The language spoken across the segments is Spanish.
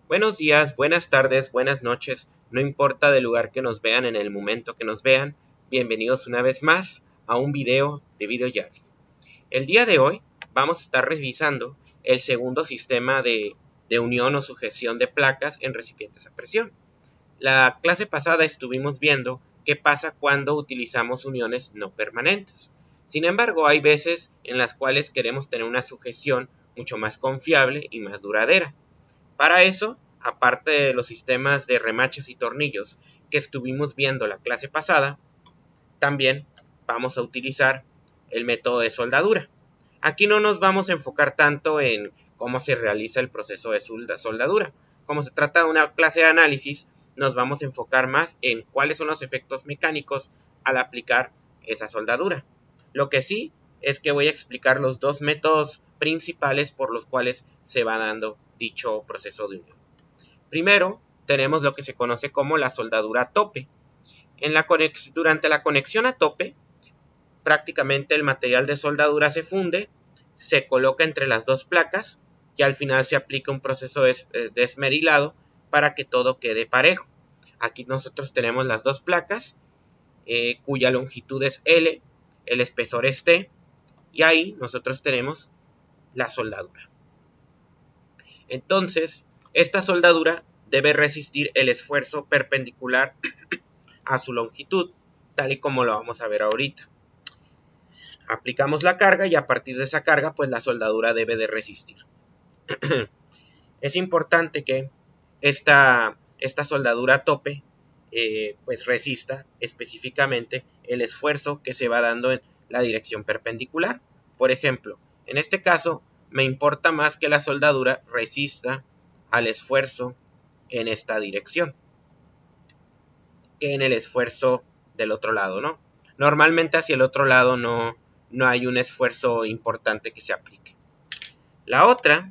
Buenos días, buenas tardes, buenas noches, no importa del lugar que nos vean en el momento que nos vean, bienvenidos una vez más a un video de VideoJars. El día de hoy vamos a estar revisando el segundo sistema de unión o sujeción de placas en recipientes a presión. La clase pasada estuvimos viendo qué pasa cuando utilizamos uniones no permanentes. Sin embargo, hay veces en las cuales queremos tener una sujeción mucho más confiable y más duradera. Para eso, aparte de los sistemas de remaches y tornillos que estuvimos viendo la clase pasada, también vamos a utilizar el método de soldadura. Aquí no nos vamos a enfocar tanto en cómo se realiza el proceso de soldadura. Como se trata de una clase de análisis, nos vamos a enfocar más en cuáles son los efectos mecánicos al aplicar esa soldadura. Lo que sí es que voy a explicar los dos métodos principales por los cuales se va dando dicho proceso de unión. Primero, tenemos lo que se conoce como la soldadura a tope. Durante la conexión a tope, prácticamente el material de soldadura se funde, se coloca entre las dos placas y al final se aplica un proceso de esmerilado para que todo quede parejo. Aquí nosotros tenemos las dos placas, cuya longitud es L, el espesor es T, y ahí nosotros tenemos la soldadura. Entonces, esta soldadura debe resistir el esfuerzo perpendicular a su longitud, tal y como lo vamos a ver ahorita. Aplicamos la carga y a partir de esa carga, pues la soldadura debe de resistir. Es importante que esta soldadura a tope pues resista específicamente el esfuerzo que se va dando en la dirección perpendicular. Por ejemplo, en este caso me importa más que la soldadura resista al esfuerzo en esta dirección que en el esfuerzo del otro lado, ¿no? Normalmente hacia el otro lado no hay un esfuerzo importante que se aplique. La otra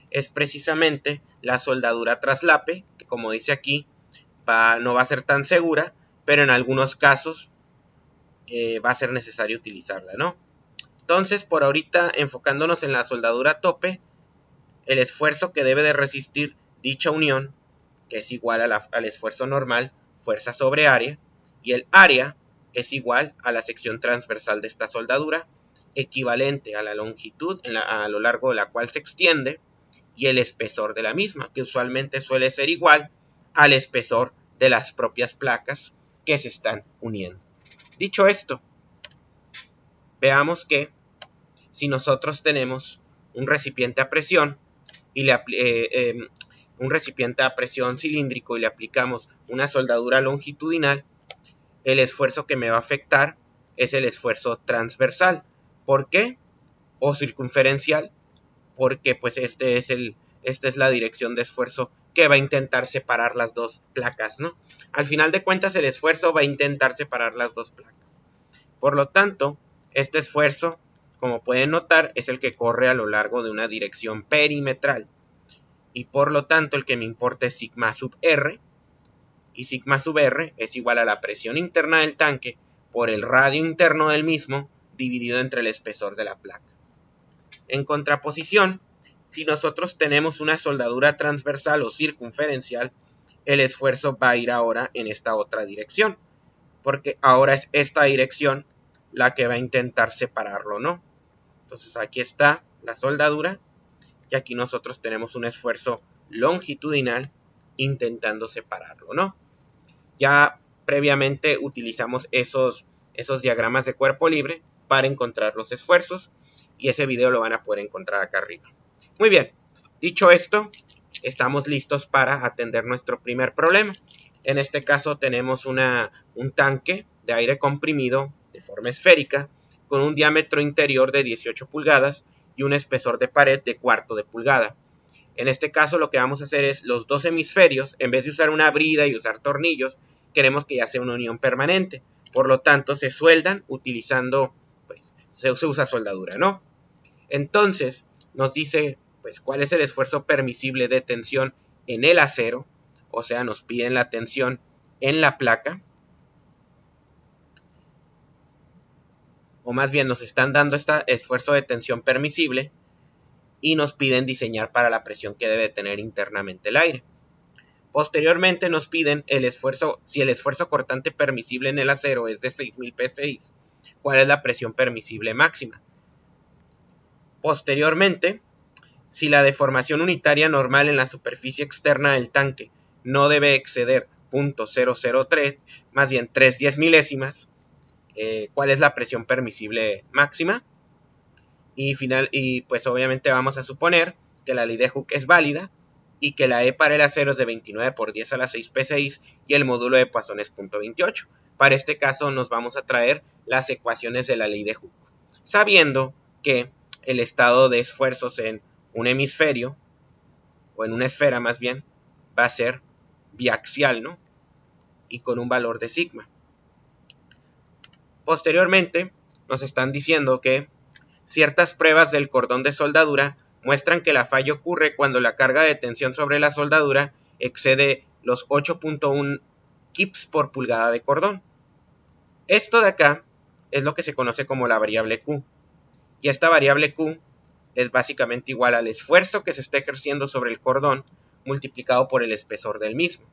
es precisamente la soldadura traslape, que como dice aquí, no va a ser tan segura, pero en algunos casos va a ser necesario utilizarla, ¿no? Entonces, por ahorita, enfocándonos en la soldadura a tope, el esfuerzo que debe de resistir dicha unión, que es igual al esfuerzo normal, fuerza sobre área, y el área es igual a la sección transversal de esta soldadura, equivalente a la longitud a lo largo de la cual se extiende, y el espesor de la misma, que usualmente suele ser igual al espesor de las propias placas que se están uniendo. Dicho esto, veamos que si nosotros tenemos un recipiente a presión y un recipiente a presión cilíndrico y le aplicamos una soldadura longitudinal, el esfuerzo que me va a afectar es el esfuerzo transversal. ¿Por qué? O circunferencial, porque pues esta es la dirección de esfuerzo que va a intentar separar las dos placas, ¿no? Al final de cuentas el esfuerzo va a intentar separar las dos placas. Por lo tanto, este esfuerzo, como pueden notar, es el que corre a lo largo de una dirección perimetral. Y por lo tanto, el que me importa es sigma sub R. Y sigma sub R es igual a la presión interna del tanque por el radio interno del mismo dividido entre el espesor de la placa. En contraposición, si nosotros tenemos una soldadura transversal o circunferencial, el esfuerzo va a ir ahora en esta otra dirección, porque ahora es esta dirección la que va a intentar separarlo, ¿no? Entonces aquí está la soldadura y aquí nosotros tenemos un esfuerzo longitudinal intentando separarlo, ¿no? Ya previamente utilizamos esos diagramas de cuerpo libre para encontrar los esfuerzos y ese video lo van a poder encontrar acá arriba. Muy bien, dicho esto, estamos listos para atender nuestro primer problema. En este caso tenemos un tanque de aire comprimido de forma esférica con un diámetro interior de 18 pulgadas y un espesor de pared de cuarto de pulgada. En este caso lo que vamos a hacer es los dos hemisferios, en vez de usar una brida y usar tornillos, queremos que ya sea una unión permanente. Por lo tanto, se sueldan utilizando, pues, se usa soldadura, ¿no? Entonces, nos dice, pues, cuál es el esfuerzo permisible de tensión en el acero, o sea, nos piden la tensión en la placa, o más bien nos están dando este esfuerzo de tensión permisible y nos piden diseñar para la presión que debe tener internamente el aire. Posteriormente nos piden el esfuerzo, si el esfuerzo cortante permisible en el acero es de 6000 psi, ¿cuál es la presión permisible máxima? Posteriormente, si la deformación unitaria normal en la superficie externa del tanque no debe exceder 0.003, más bien 3/10 milésimas, ¿cuál es la presión permisible máxima? Y pues obviamente vamos a suponer que la ley de Hooke es válida y que la E para el acero es de 29 por 10 a la 6 psi y el módulo de Poisson es 0.28. Para este caso nos vamos a traer las ecuaciones de la ley de Hooke, sabiendo que el estado de esfuerzos en un hemisferio, o en una esfera más bien, va a ser biaxial, ¿no? Y con un valor de sigma. Posteriormente nos están diciendo que ciertas pruebas del cordón de soldadura muestran que la falla ocurre cuando la carga de tensión sobre la soldadura excede los 8.1 kips por pulgada de cordón. Esto de acá es lo que se conoce como la variable Q. Y esta variable Q es básicamente igual al esfuerzo que se está ejerciendo sobre el cordón multiplicado por el espesor del mismo.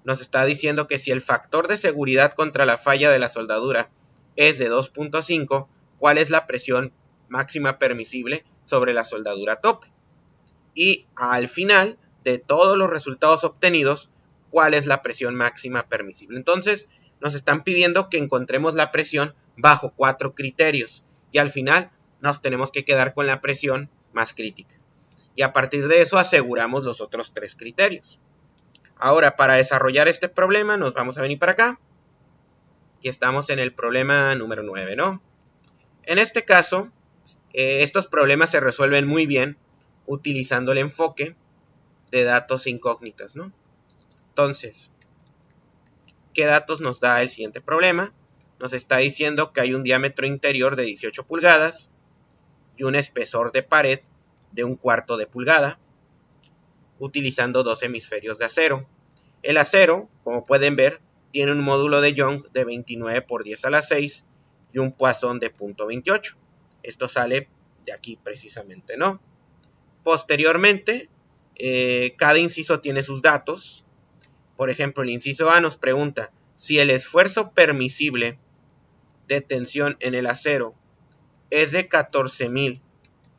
Nos está diciendo que si el factor de seguridad contra la falla de la soldadura es de 2.5, ¿cuál es la presión máxima permisible sobre la soldadura tope? Y al final de todos los resultados obtenidos, ¿cuál es la presión máxima permisible? Entonces, nos están pidiendo que encontremos la presión bajo 4 criterios. Y al final nos tenemos que quedar con la presión más crítica. Y a partir de eso aseguramos los otros 3 criterios. Ahora, para desarrollar este problema, nos vamos a venir para acá. Y estamos en el problema número 9, ¿no? En este caso, estos problemas se resuelven muy bien utilizando el enfoque de datos incógnitas, ¿no? Entonces, ¿qué datos nos da el siguiente problema? Nos está diciendo que hay un diámetro interior de 18 pulgadas y un espesor de pared de 1/4 de pulgada, utilizando 2 hemisferios de acero. El acero, como pueden ver, tiene un módulo de Young de 29 por 10 a la 6 y un Poisson de 0.28. Esto sale de aquí precisamente, ¿no? Posteriormente, cada inciso tiene sus datos. Por ejemplo, el inciso A nos pregunta si el esfuerzo permisible de tensión en el acero es de 14.000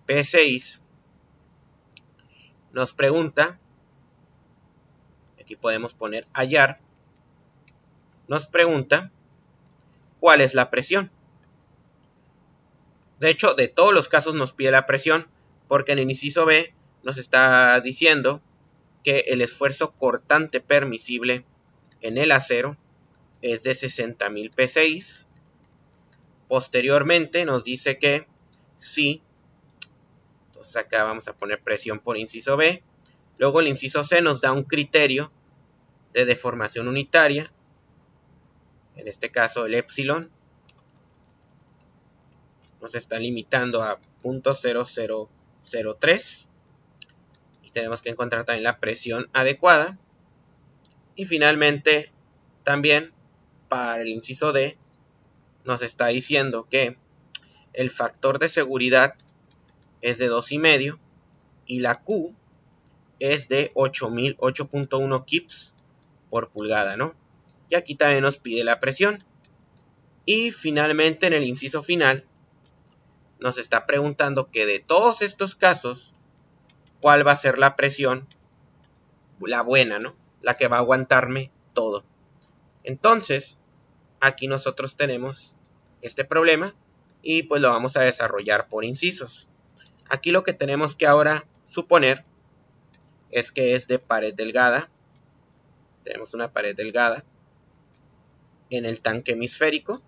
psi. Nos pregunta, aquí podemos poner hallar, nos pregunta cuál es la presión. De hecho, de todos los casos nos pide la presión, porque en el inciso B nos está diciendo que el esfuerzo cortante permisible en el acero es de 60.000 psi. Posteriormente nos dice que sí, entonces acá vamos a poner presión por inciso B. Luego el inciso C nos da un criterio de deformación unitaria, en este caso el epsilon, nos está limitando a 0.0003 y tenemos que encontrar también la presión adecuada. Y finalmente también para el inciso D nos está diciendo que el factor de seguridad es de 2,5 y la Q es de 8.1 kips por pulgada, ¿no? Y aquí también nos pide la presión. Y finalmente en el inciso final nos está preguntando que de todos estos casos, ¿cuál va a ser la presión? La buena, ¿no? La que va a aguantarme todo. Entonces, aquí nosotros tenemos este problema y pues lo vamos a desarrollar por incisos. Aquí lo que tenemos que ahora suponer es que es de pared delgada. Tenemos una pared delgada en el tanque hemisférico.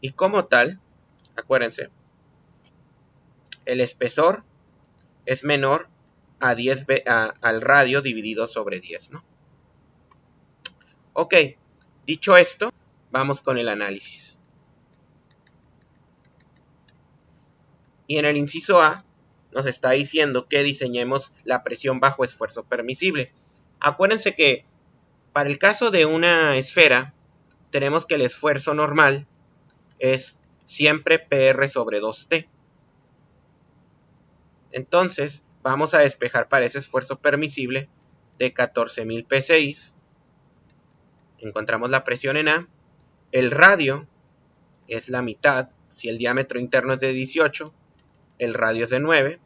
Y como tal, acuérdense, el espesor es menor a 10 al radio dividido sobre 10, ¿no? Ok, dicho esto, vamos con el análisis. Y en el inciso A nos está diciendo que diseñemos la presión bajo esfuerzo permisible. Acuérdense que para el caso de una esfera, tenemos que el esfuerzo normal es siempre PR sobre 2T. Entonces vamos a despejar para ese esfuerzo permisible de 14.000 psi. Encontramos la presión en A. El radio es la mitad. Si el diámetro interno es de 18, el radio es de 9.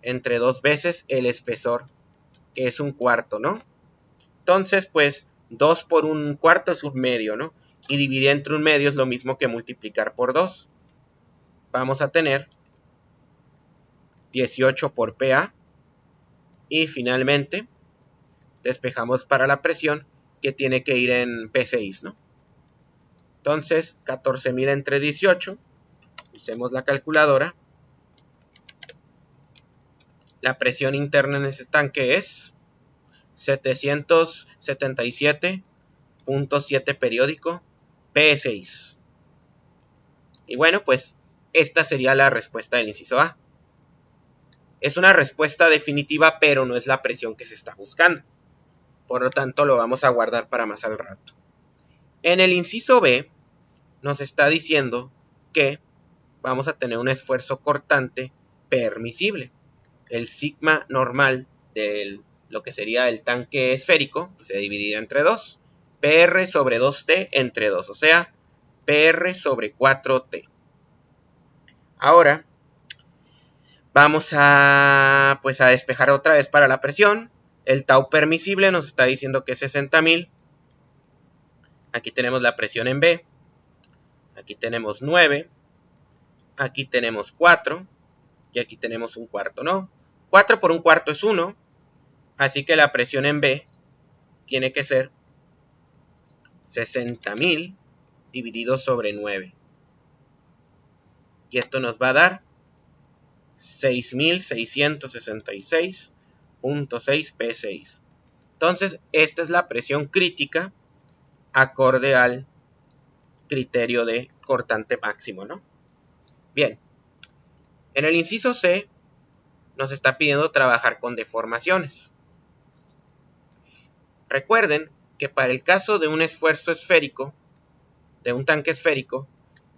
Entre 2 veces el espesor, que es 1/4, ¿no? Entonces, pues 2 por 1/4 es 1/2, ¿no? Y dividir entre 1/2 es lo mismo que multiplicar por 2. Vamos a tener 18 por PA. Y finalmente despejamos para la presión, que tiene que ir en P6, ¿no? Entonces, 14.000 entre 18. Usemos la calculadora. La presión interna en ese tanque es 777.7 periódico P6. Y bueno, pues esta sería la respuesta del inciso A. Es una respuesta definitiva, pero no es la presión que se está buscando. Por lo tanto, lo vamos a guardar para más al rato. En el inciso B, nos está diciendo que vamos a tener un esfuerzo cortante permisible. El sigma normal de lo que sería el tanque esférico se dividirá entre 2. PR sobre 2T entre 2, o sea, PR sobre 4T. Ahora vamos a despejar otra vez para la presión. El tau permisible nos está diciendo que es 60.000. Aquí tenemos la presión en B. Aquí tenemos 9. Aquí tenemos 4. Y aquí tenemos 1/4, ¿no? 4 por 1/4 es 1. Así que la presión en B tiene que ser 60.000 dividido sobre 9. Y esto nos va a dar 6.666.6 P6. Entonces, esta es la presión crítica acorde al criterio de cortante máximo, ¿no? Bien, en el inciso C nos está pidiendo trabajar con deformaciones. Recuerden que para el caso de un esfuerzo esférico, de un tanque esférico,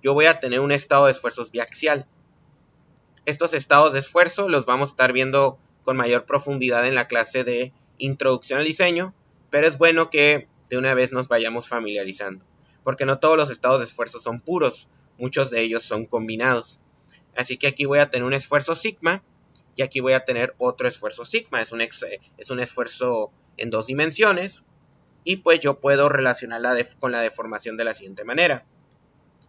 yo voy a tener un estado de esfuerzos biaxial. Estos estados de esfuerzo los vamos a estar viendo con mayor profundidad en la clase de introducción al diseño, pero es bueno que de una vez nos vayamos familiarizando, porque no todos los estados de esfuerzo son puros, muchos de ellos son combinados. Así que aquí voy a tener un esfuerzo sigma y aquí voy a tener otro esfuerzo sigma. Es un esfuerzo en 2 dimensiones y pues yo puedo relacionarla con la deformación de la siguiente manera.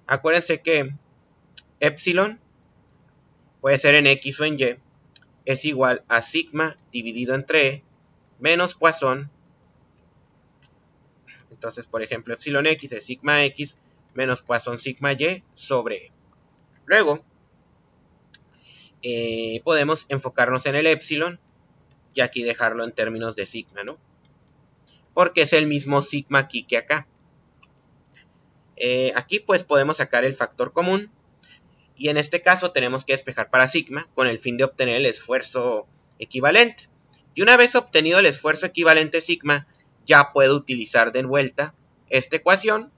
Acuérdense que epsilon puede ser en X o en Y, es igual a sigma dividido entre E menos Poisson. Entonces, por ejemplo, epsilon X es sigma X menos Poisson sigma Y sobre E. Luego, podemos enfocarnos en el epsilon y aquí dejarlo en términos de sigma, ¿no? Porque es el mismo sigma aquí que acá. Aquí pues podemos sacar el factor común. Y en este caso tenemos que despejar para sigma con el fin de obtener el esfuerzo equivalente. Y una vez obtenido el esfuerzo equivalente sigma, ya puedo utilizar de vuelta esta ecuación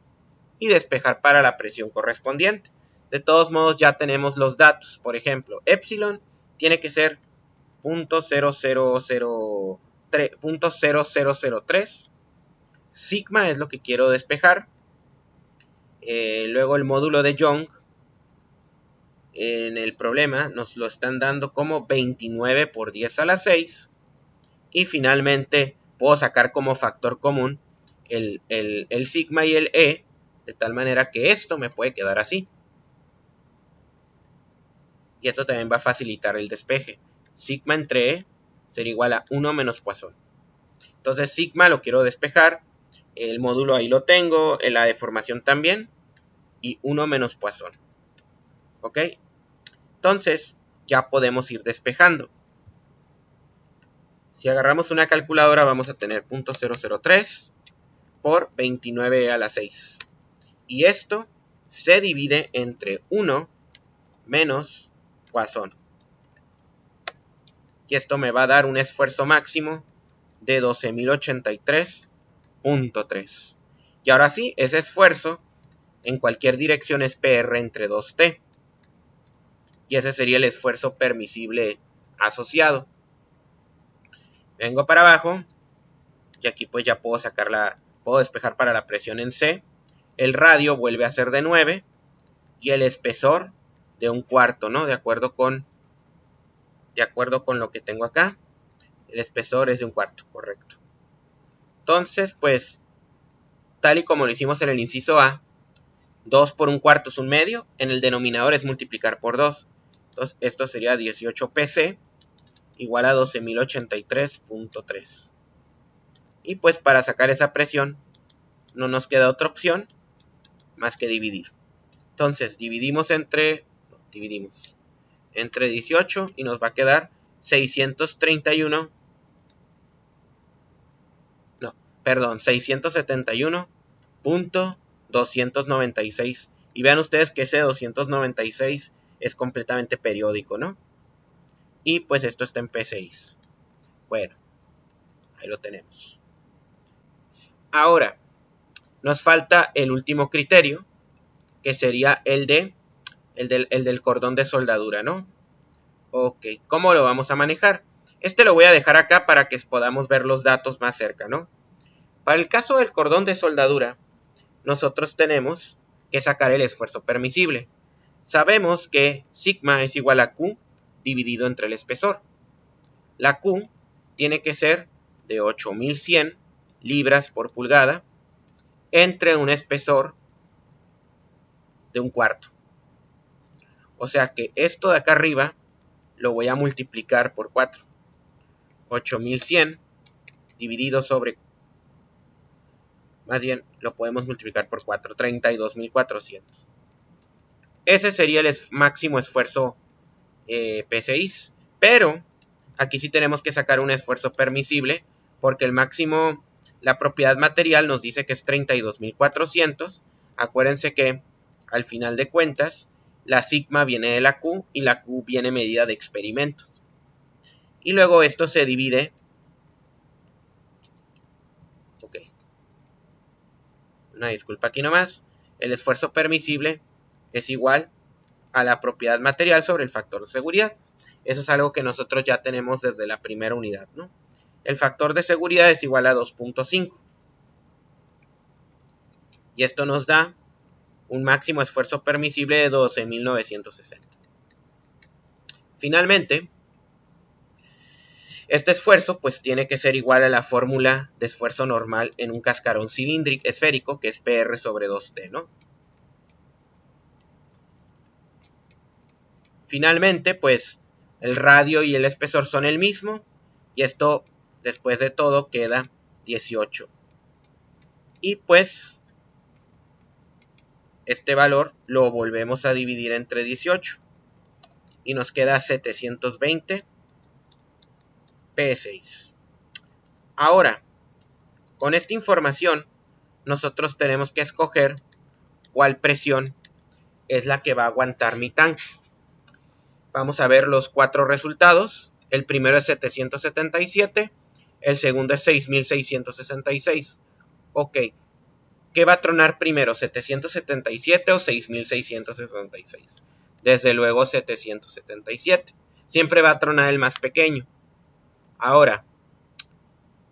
y despejar para la presión correspondiente. De todos modos ya tenemos los datos. Por ejemplo, epsilon tiene que ser 0.0003. Sigma es lo que quiero despejar. Luego el módulo de Young en el problema nos lo están dando como 29 por 10 a la 6. Y finalmente puedo sacar como factor común el sigma y el E, de tal manera que esto me puede quedar así. Y esto también va a facilitar el despeje. Sigma entre E será igual a 1 menos Poisson. Entonces sigma lo quiero despejar. El módulo ahí lo tengo. La deformación también. Y 1 menos Poisson. ¿Ok? Entonces ya podemos ir despejando. Si agarramos una calculadora vamos a tener 0.003 por 29 a la 6. Y esto se divide entre 1 menos Poisson. Y esto me va a dar un esfuerzo máximo de 12.083.3. Y ahora sí, ese esfuerzo en cualquier dirección es PR entre 2T. y ese sería el esfuerzo permisible asociado. Vengo para abajo y aquí pues ya puedo puedo despejar para la presión en C. El radio vuelve a ser de 9 y el espesor de 1/4, ¿no? De acuerdo con lo que tengo acá, el espesor es de 1/4, correcto. Entonces, pues, tal y como lo hicimos en el inciso A, 2 por 1/4 es 1/2, en el denominador es multiplicar por 2. Entonces, esto sería 18 pc igual a 12.083.3. Y pues para sacar esa presión, no nos queda otra opción más que dividir. Entonces, dividimos entre 18 y nos va a quedar 671.296. Y vean ustedes que ese 296 es completamente periódico, ¿no? Y pues esto está en P6. Bueno, ahí lo tenemos. Ahora, nos falta el último criterio, que sería el del cordón de soldadura, ¿no? Ok, ¿cómo lo vamos a manejar? Este lo voy a dejar acá para que podamos ver los datos más cerca, ¿no? Para el caso del cordón de soldadura, nosotros tenemos que sacar el esfuerzo permisible. Sabemos que sigma es igual a Q dividido entre el espesor. La Q tiene que ser de 8100 libras por pulgada entre un espesor de 1/4. O sea que esto de acá arriba lo voy a multiplicar por 4. 8100 dividido sobre, más bien lo podemos multiplicar por 4, 32.400. Ese sería el máximo esfuerzo P6, pero aquí sí tenemos que sacar un esfuerzo permisible, porque el máximo, la propiedad material nos dice que es 32.400. Acuérdense que al final de cuentas la sigma viene de la Q y la Q viene medida de experimentos. Y luego esto se divide. Ok. Una disculpa aquí nomás. El esfuerzo permisible es igual a la propiedad material sobre el factor de seguridad. Eso es algo que nosotros ya tenemos desde la primera unidad, ¿no? El factor de seguridad es igual a 2.5. Y esto nos da un máximo esfuerzo permisible de 12.960. Finalmente, este esfuerzo pues tiene que ser igual a la fórmula de esfuerzo normal en un cascarón cilíndrico esférico, que es PR sobre 2T, ¿no? Finalmente, pues el radio y el espesor son el mismo, y esto después de todo queda 18. Y pues este valor lo volvemos a dividir entre 18 y nos queda 720 P6. Ahora, con esta información, nosotros tenemos que escoger cuál presión es la que va a aguantar mi tanque. Vamos a ver los 4 resultados. El primero es 777, el segundo es 6666. Ok, ¿qué va a tronar primero, 777 o 6666? Desde luego 777. Siempre va a tronar el más pequeño. Ahora,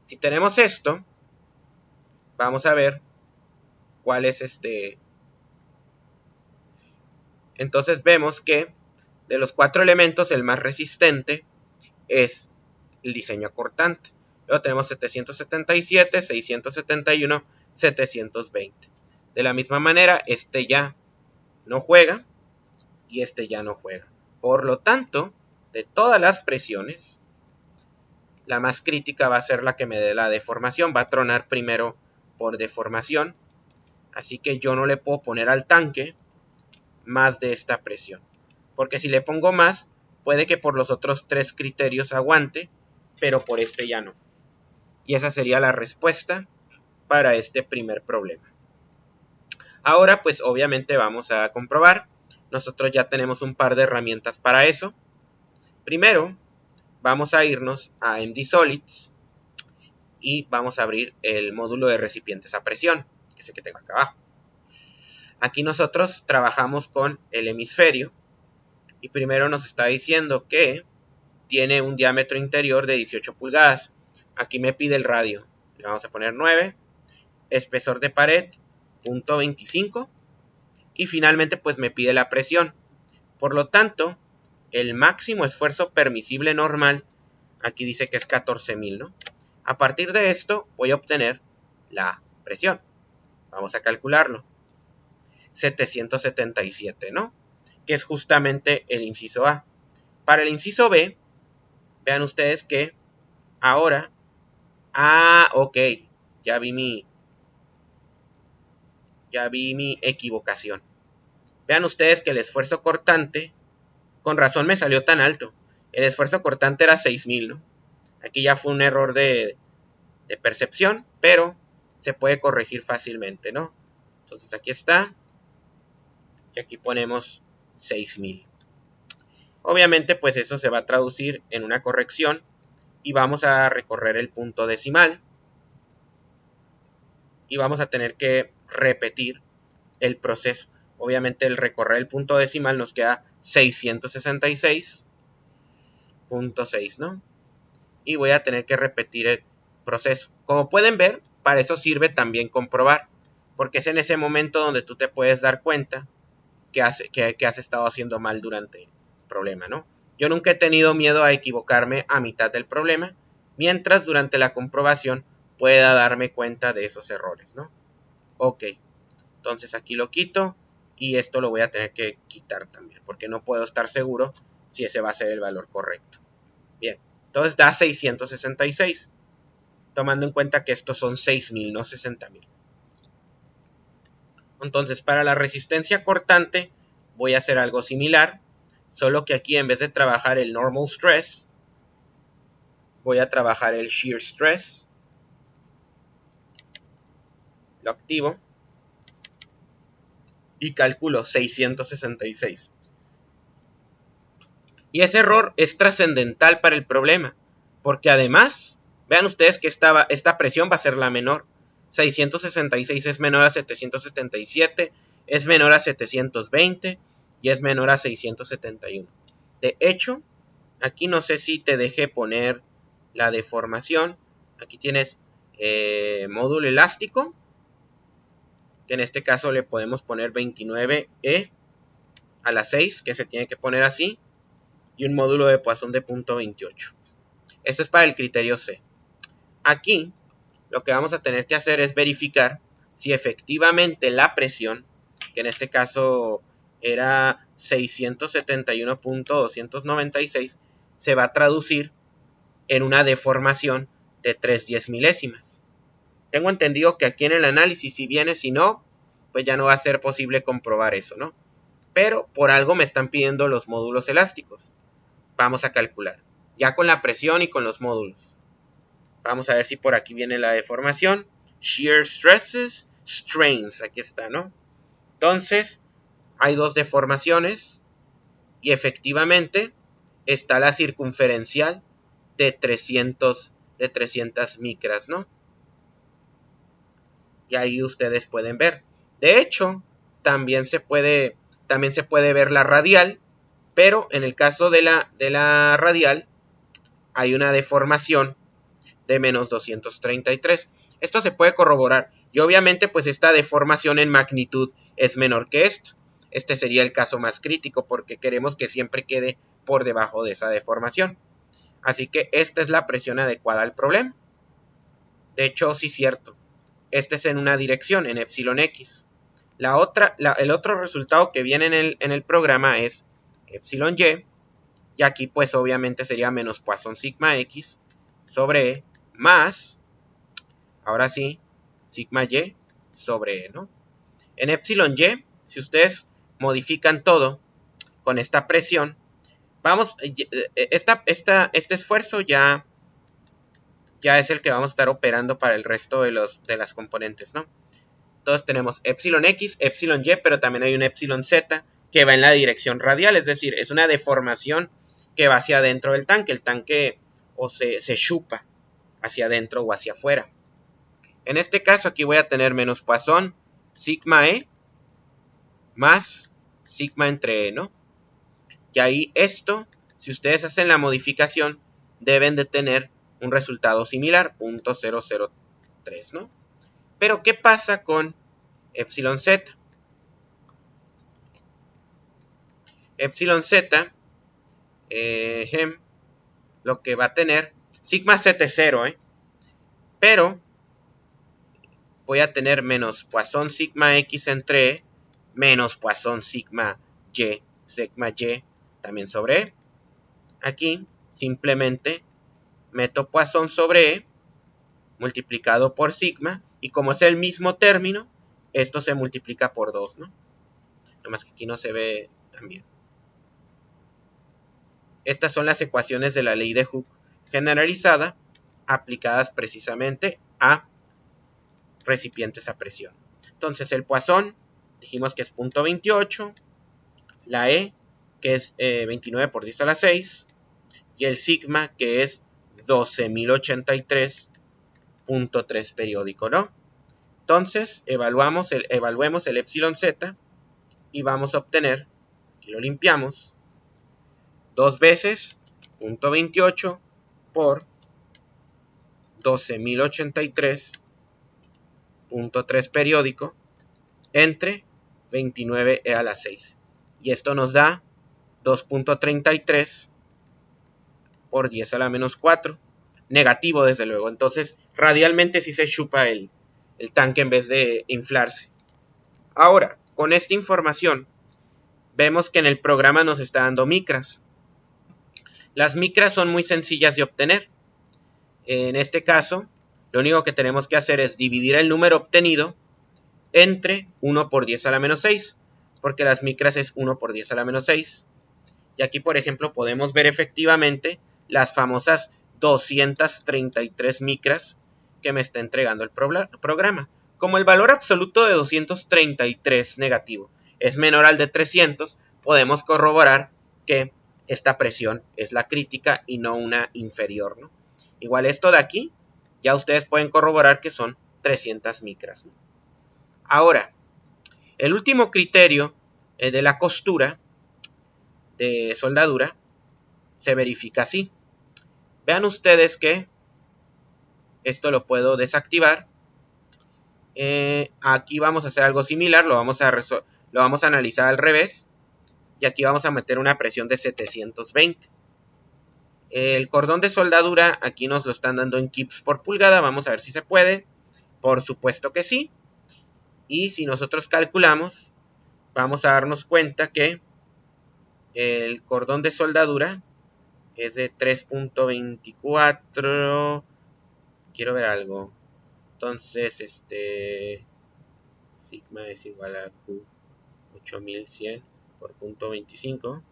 si tenemos esto, vamos a ver cuál es este. Entonces vemos que de los 4 elementos el más resistente es el diseño acortante. Luego tenemos 777, 671, 720. De la misma manera, este ya no juega y este ya no juega. Por lo tanto, de todas las presiones, la más crítica va a ser la que me dé la deformación. Va a tronar primero por deformación. Así que yo no le puedo poner al tanque más de esta presión. Porque si le pongo más, puede que por los otros 3 criterios aguante, pero por este ya no. Y esa sería la respuesta para este primer problema. Ahora pues obviamente vamos a comprobar. Nosotros ya tenemos un par de herramientas para eso. Primero vamos a irnos a MD Solids y vamos a abrir el módulo de recipientes a presión, que es el que tengo acá abajo. Aquí nosotros trabajamos con el hemisferio Y primero nos está diciendo que tiene un diámetro interior de 18 pulgadas. Aquí me pide el radio. Le vamos a poner 9. Espesor de pared, 0.25. Y finalmente pues me pide la presión. Por lo tanto, el máximo esfuerzo permisible normal, aquí dice que es 14.000, ¿no? A partir de esto voy a obtener la presión. Vamos a calcularlo. 777, ¿no? Que es justamente el inciso A. Para el inciso B, vean ustedes que ahora... ok, ya vi mi equivocación. Vean ustedes que el esfuerzo cortante, con razón me salió tan alto. El esfuerzo cortante era 6.000, ¿no? Aquí ya fue un error de percepción, pero se puede corregir fácilmente, ¿no? Entonces aquí está. Y aquí ponemos 6.000. Obviamente, pues eso se va a traducir en una corrección. Y vamos a recorrer el punto decimal. Y vamos a tener que repetir el proceso. Obviamente el recorrer el punto decimal nos queda 666.6, ¿no? Y voy a tener que repetir el proceso. Como pueden ver, para eso sirve también comprobar, porque es en ese momento donde tú te puedes dar cuenta que has estado haciendo mal durante el problema, ¿no? Yo nunca he tenido miedo a equivocarme a mitad del problema, mientras durante la comprobación pueda darme cuenta de esos errores, ¿no? Ok, entonces aquí lo quito y esto lo voy a tener que quitar también, porque no puedo estar seguro si ese va a ser el valor correcto. Bien, entonces da 666, tomando en cuenta que estos son 6.000, no 60.000. Entonces, para la resistencia cortante voy a hacer algo similar, solo que aquí en vez de trabajar el normal stress, voy a trabajar el shear stress. Lo activo y calculo 666. Y ese error es trascendental para el problema, porque además, vean ustedes que esta presión va a ser la menor. 666 es menor a 777, es menor a 720 y es menor a 671. De hecho, aquí no sé si te dejé poner la deformación. Aquí tienes módulo elástico, que en este caso le podemos poner 29E a la 6, que se tiene que poner así, y un módulo de Poisson de 0.28. Esto es para el criterio C. Aquí lo que vamos a tener que hacer es verificar si efectivamente la presión, que en este caso era 671.296, se va a traducir en una deformación de 3/10 milésimas. Tengo entendido que aquí en el análisis si viene, si no, pues ya no va a ser posible comprobar eso, ¿no? Pero por algo me están pidiendo los módulos elásticos. Vamos a calcular, ya con la presión y con los módulos. Vamos a ver si por aquí viene la deformación. Shear stresses, strains, aquí está, ¿no? Entonces, hay dos deformaciones y efectivamente está la circunferencial de 300 micras, ¿no? Y ahí ustedes pueden ver. De hecho, también se puede ver la radial, pero en el caso de la radial hay una deformación de menos 233. Esto se puede corroborar y obviamente pues esta deformación en magnitud es menor que esta. Este sería el caso más crítico porque queremos que siempre quede por debajo de esa deformación. Así que esta es la presión adecuada al problema. De hecho, sí es cierto. Este es en una dirección, en epsilon x. El otro resultado que viene en el programa es epsilon y. Y aquí pues obviamente sería menos Poisson sigma x sobre E más, ahora sí, sigma y sobre E, ¿no? En epsilon y, si ustedes modifican todo con esta presión, vamos, este esfuerzo ya es el que vamos a estar operando para el resto de las componentes, ¿no? Entonces tenemos epsilon x, epsilon y, pero también hay un epsilon z que va en la dirección radial, es decir, es una deformación que va hacia adentro del tanque. El tanque o se chupa hacia adentro o hacia afuera. En este caso aquí voy a tener menos Poisson sigma e más sigma entre e, ¿no? Y ahí esto, si ustedes hacen la modificación, deben de tener un resultado similar, 0.003, ¿no? Pero ¿qué pasa con epsilon z? Epsilon z, lo que va a tener, sigma z es 0, pero voy a tener menos Poisson sigma x entre E, menos Poisson sigma y también sobre E. Aquí simplemente meto Poisson sobre E multiplicado por sigma, y como es el mismo término, esto se multiplica por 2, ¿no? Nomás que aquí no se ve tan bien. Estas son las ecuaciones de la ley de Hooke generalizada aplicadas precisamente a recipientes a presión. Entonces el Poisson dijimos que es 0.28, la E que es 29 por 10 a la 6 y el sigma que es 12.083.3 periódico, ¿no? Entonces evaluemos el epsilon z y vamos a obtener, aquí lo limpiamos, 2 veces 0.28 por 12.083.3 periódico entre 29 a la 6. Y esto nos da 2.33 por 10 a la menos 4. Negativo, desde luego. Entonces, radialmente sí se chupa el tanque en vez de inflarse. Ahora, con esta información, vemos que en el programa nos está dando micras. Las micras son muy sencillas de obtener. En este caso, lo único que tenemos que hacer es dividir el número obtenido entre 1 por 10 a la menos 6, porque las micras es 1 por 10 a la menos 6. Y aquí, por ejemplo, podemos ver efectivamente las famosas 233 micras que me está entregando el programa. Como el valor absoluto de 233 negativo es menor al de 300, podemos corroborar que esta presión es la crítica y no una inferior, ¿no? Igual esto de aquí, ya ustedes pueden corroborar que son 300 micras, ¿no? Ahora, el último criterio de la costura de soldadura se verifica así. Vean ustedes que esto lo puedo desactivar. Aquí vamos a hacer algo similar, lo vamos a analizar al revés. Y aquí vamos a meter una presión de 720. El cordón de soldadura aquí nos lo están dando en kips por pulgada. Vamos a ver si se puede. Por supuesto que sí. Y si nosotros calculamos, vamos a darnos cuenta que el cordón de soldadura es de 3.24. Quiero ver algo. Entonces, sigma es igual a Q 8100 por punto 25.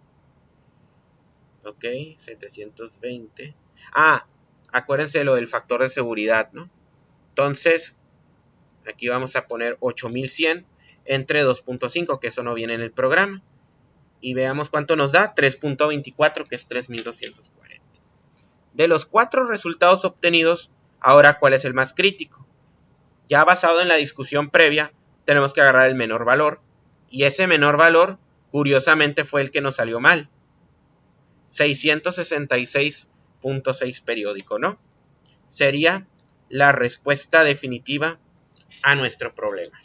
Ok, 720. Acuérdense lo del factor de seguridad, ¿no? Entonces, aquí vamos a poner 8100 entre 2.5, que eso no viene en el programa. Y veamos cuánto nos da, 3.24, que es 3240. De los 4 resultados obtenidos, ahora, ¿cuál es el más crítico? Ya basado en la discusión previa, tenemos que agarrar el menor valor. Y ese menor valor, curiosamente, fue el que nos salió mal. 666.6 periódico, ¿no? Sería la respuesta definitiva a nuestro problema.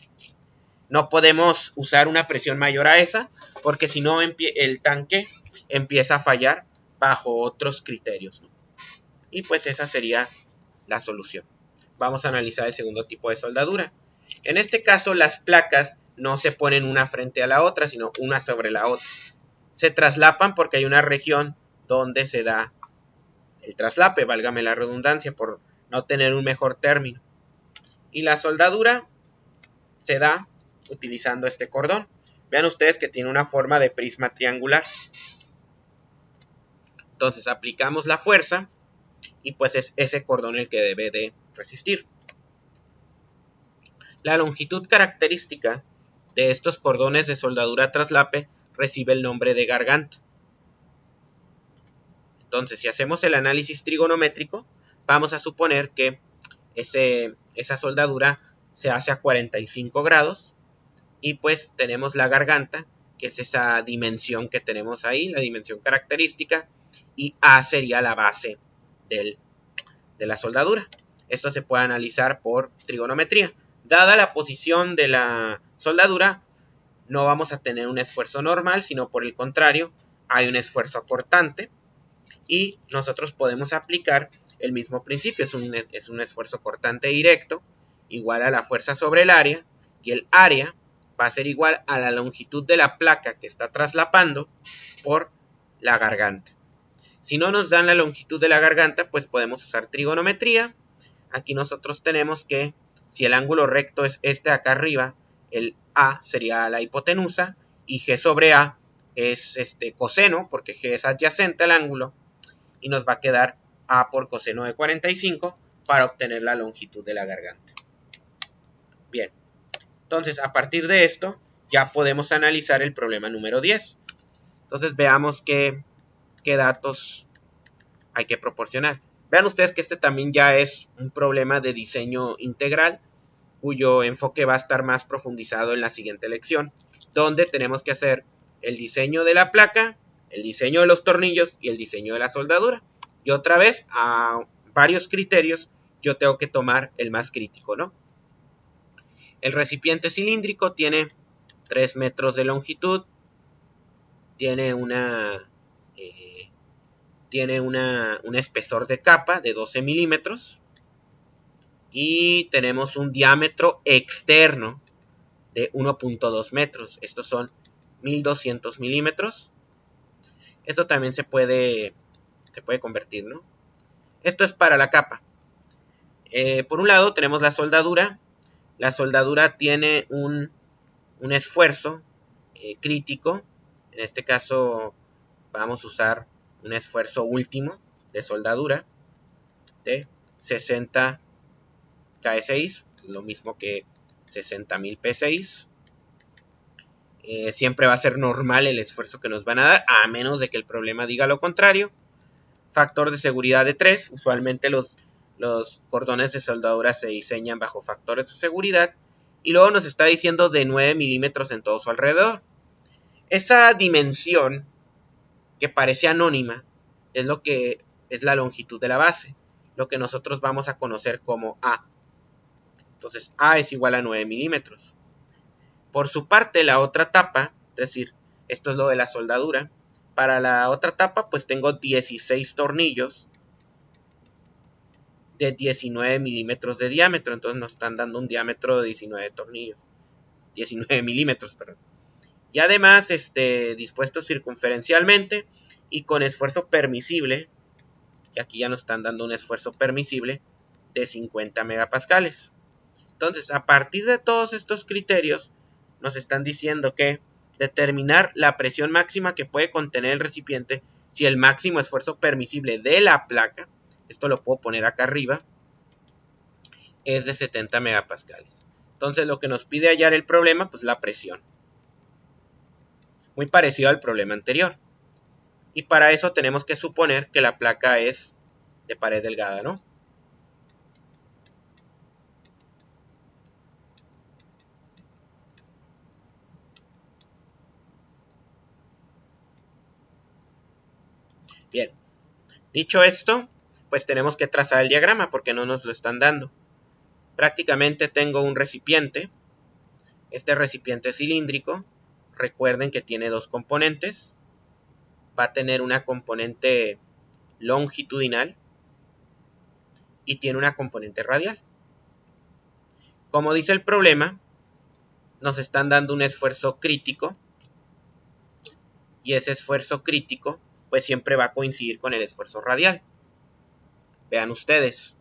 No podemos usar una presión mayor a esa, porque si no el tanque empieza a fallar bajo otros criterios, ¿no? Y pues esa sería la solución. Vamos a analizar el segundo tipo de soldadura. En este caso, las placas no se ponen una frente a la otra, sino una sobre la otra. Se traslapan porque hay una región donde se da el traslape, válgame la redundancia, por no tener un mejor término. Y la soldadura se da utilizando este cordón. Vean ustedes que tiene una forma de prisma triangular. Entonces aplicamos la fuerza y pues es ese cordón el que debe de resistir. La longitud característica de estos cordones de soldadura traslape recibe el nombre de garganta. Entonces, si hacemos el análisis trigonométrico, vamos a suponer que esa soldadura se hace a 45 grados y pues tenemos la garganta que es esa dimensión que tenemos ahí, la dimensión característica, y A sería la base de la soldadura. Esto se puede analizar por trigonometría. Dada la posición de la soldadura, no vamos a tener un esfuerzo normal, sino por el contrario, hay un esfuerzo cortante, y nosotros podemos aplicar el mismo principio. Es un esfuerzo cortante directo igual a la fuerza sobre el área, y el área va a ser igual a la longitud de la placa que está traslapando por la garganta. Si no nos dan la longitud de la garganta, pues podemos usar trigonometría. Aquí nosotros tenemos que si el ángulo recto es este de acá arriba, el A sería la hipotenusa y G sobre A es coseno, porque G es adyacente al ángulo, y nos va a quedar A por coseno de 45 para obtener la longitud de la garganta. Bien, entonces a partir de esto ya podemos analizar el problema número 10. Entonces veamos qué datos hay que proporcionar. Vean ustedes que este también ya es un problema de diseño integral, cuyo enfoque va a estar más profundizado en la siguiente lección, donde tenemos que hacer el diseño de la placa, el diseño de los tornillos y el diseño de la soldadura. Y otra vez, a varios criterios, yo tengo que tomar el más crítico, ¿no? El recipiente cilíndrico tiene 3 metros de longitud, tiene un espesor de capa de 12 milímetros y tenemos un diámetro externo de 1.2 metros. Estos son 1200 milímetros. Esto también se puede convertir, ¿no? Esto es para la capa. Por un lado tenemos la soldadura. La soldadura tiene un esfuerzo crítico. En este caso vamos a usar un esfuerzo último de soldadura de 60 K6, lo mismo que 60.000 P6. Siempre va a ser normal el esfuerzo que nos van a dar, a menos de que el problema diga lo contrario. Factor de seguridad de 3, usualmente los cordones de soldadura se diseñan bajo factores de seguridad, y luego nos está diciendo de 9 milímetros en todo su alrededor. Esa dimensión que parece anónima es lo que es la longitud de la base, lo que nosotros vamos a conocer como A. Entonces A es igual a 9 milímetros. Por su parte, la otra tapa, es decir, esto es lo de la soldadura, para la otra tapa pues tengo 16 tornillos de 19 milímetros de diámetro, entonces nos están dando un diámetro de 19 tornillos, 19 milímetros, perdón. Y además, dispuestos circunferencialmente y con esfuerzo permisible, que aquí ya nos están dando un esfuerzo permisible de 50 megapascales. Entonces, a partir de todos estos criterios, nos están diciendo que determinar la presión máxima que puede contener el recipiente si el máximo esfuerzo permisible de la placa, esto lo puedo poner acá arriba, es de 70 megapascales. Entonces lo que nos pide hallar el problema, pues la presión. Muy parecido al problema anterior. Y para eso tenemos que suponer que la placa es de pared delgada, ¿no? Bien, dicho esto, pues tenemos que trazar el diagrama porque no nos lo están dando. Prácticamente tengo un recipiente. Este recipiente cilíndrico, recuerden que tiene dos componentes. Va a tener una componente longitudinal y tiene una componente radial. Como dice el problema, nos están dando un esfuerzo crítico y ese esfuerzo crítico pues siempre va a coincidir con el esfuerzo radial. Vean ustedes.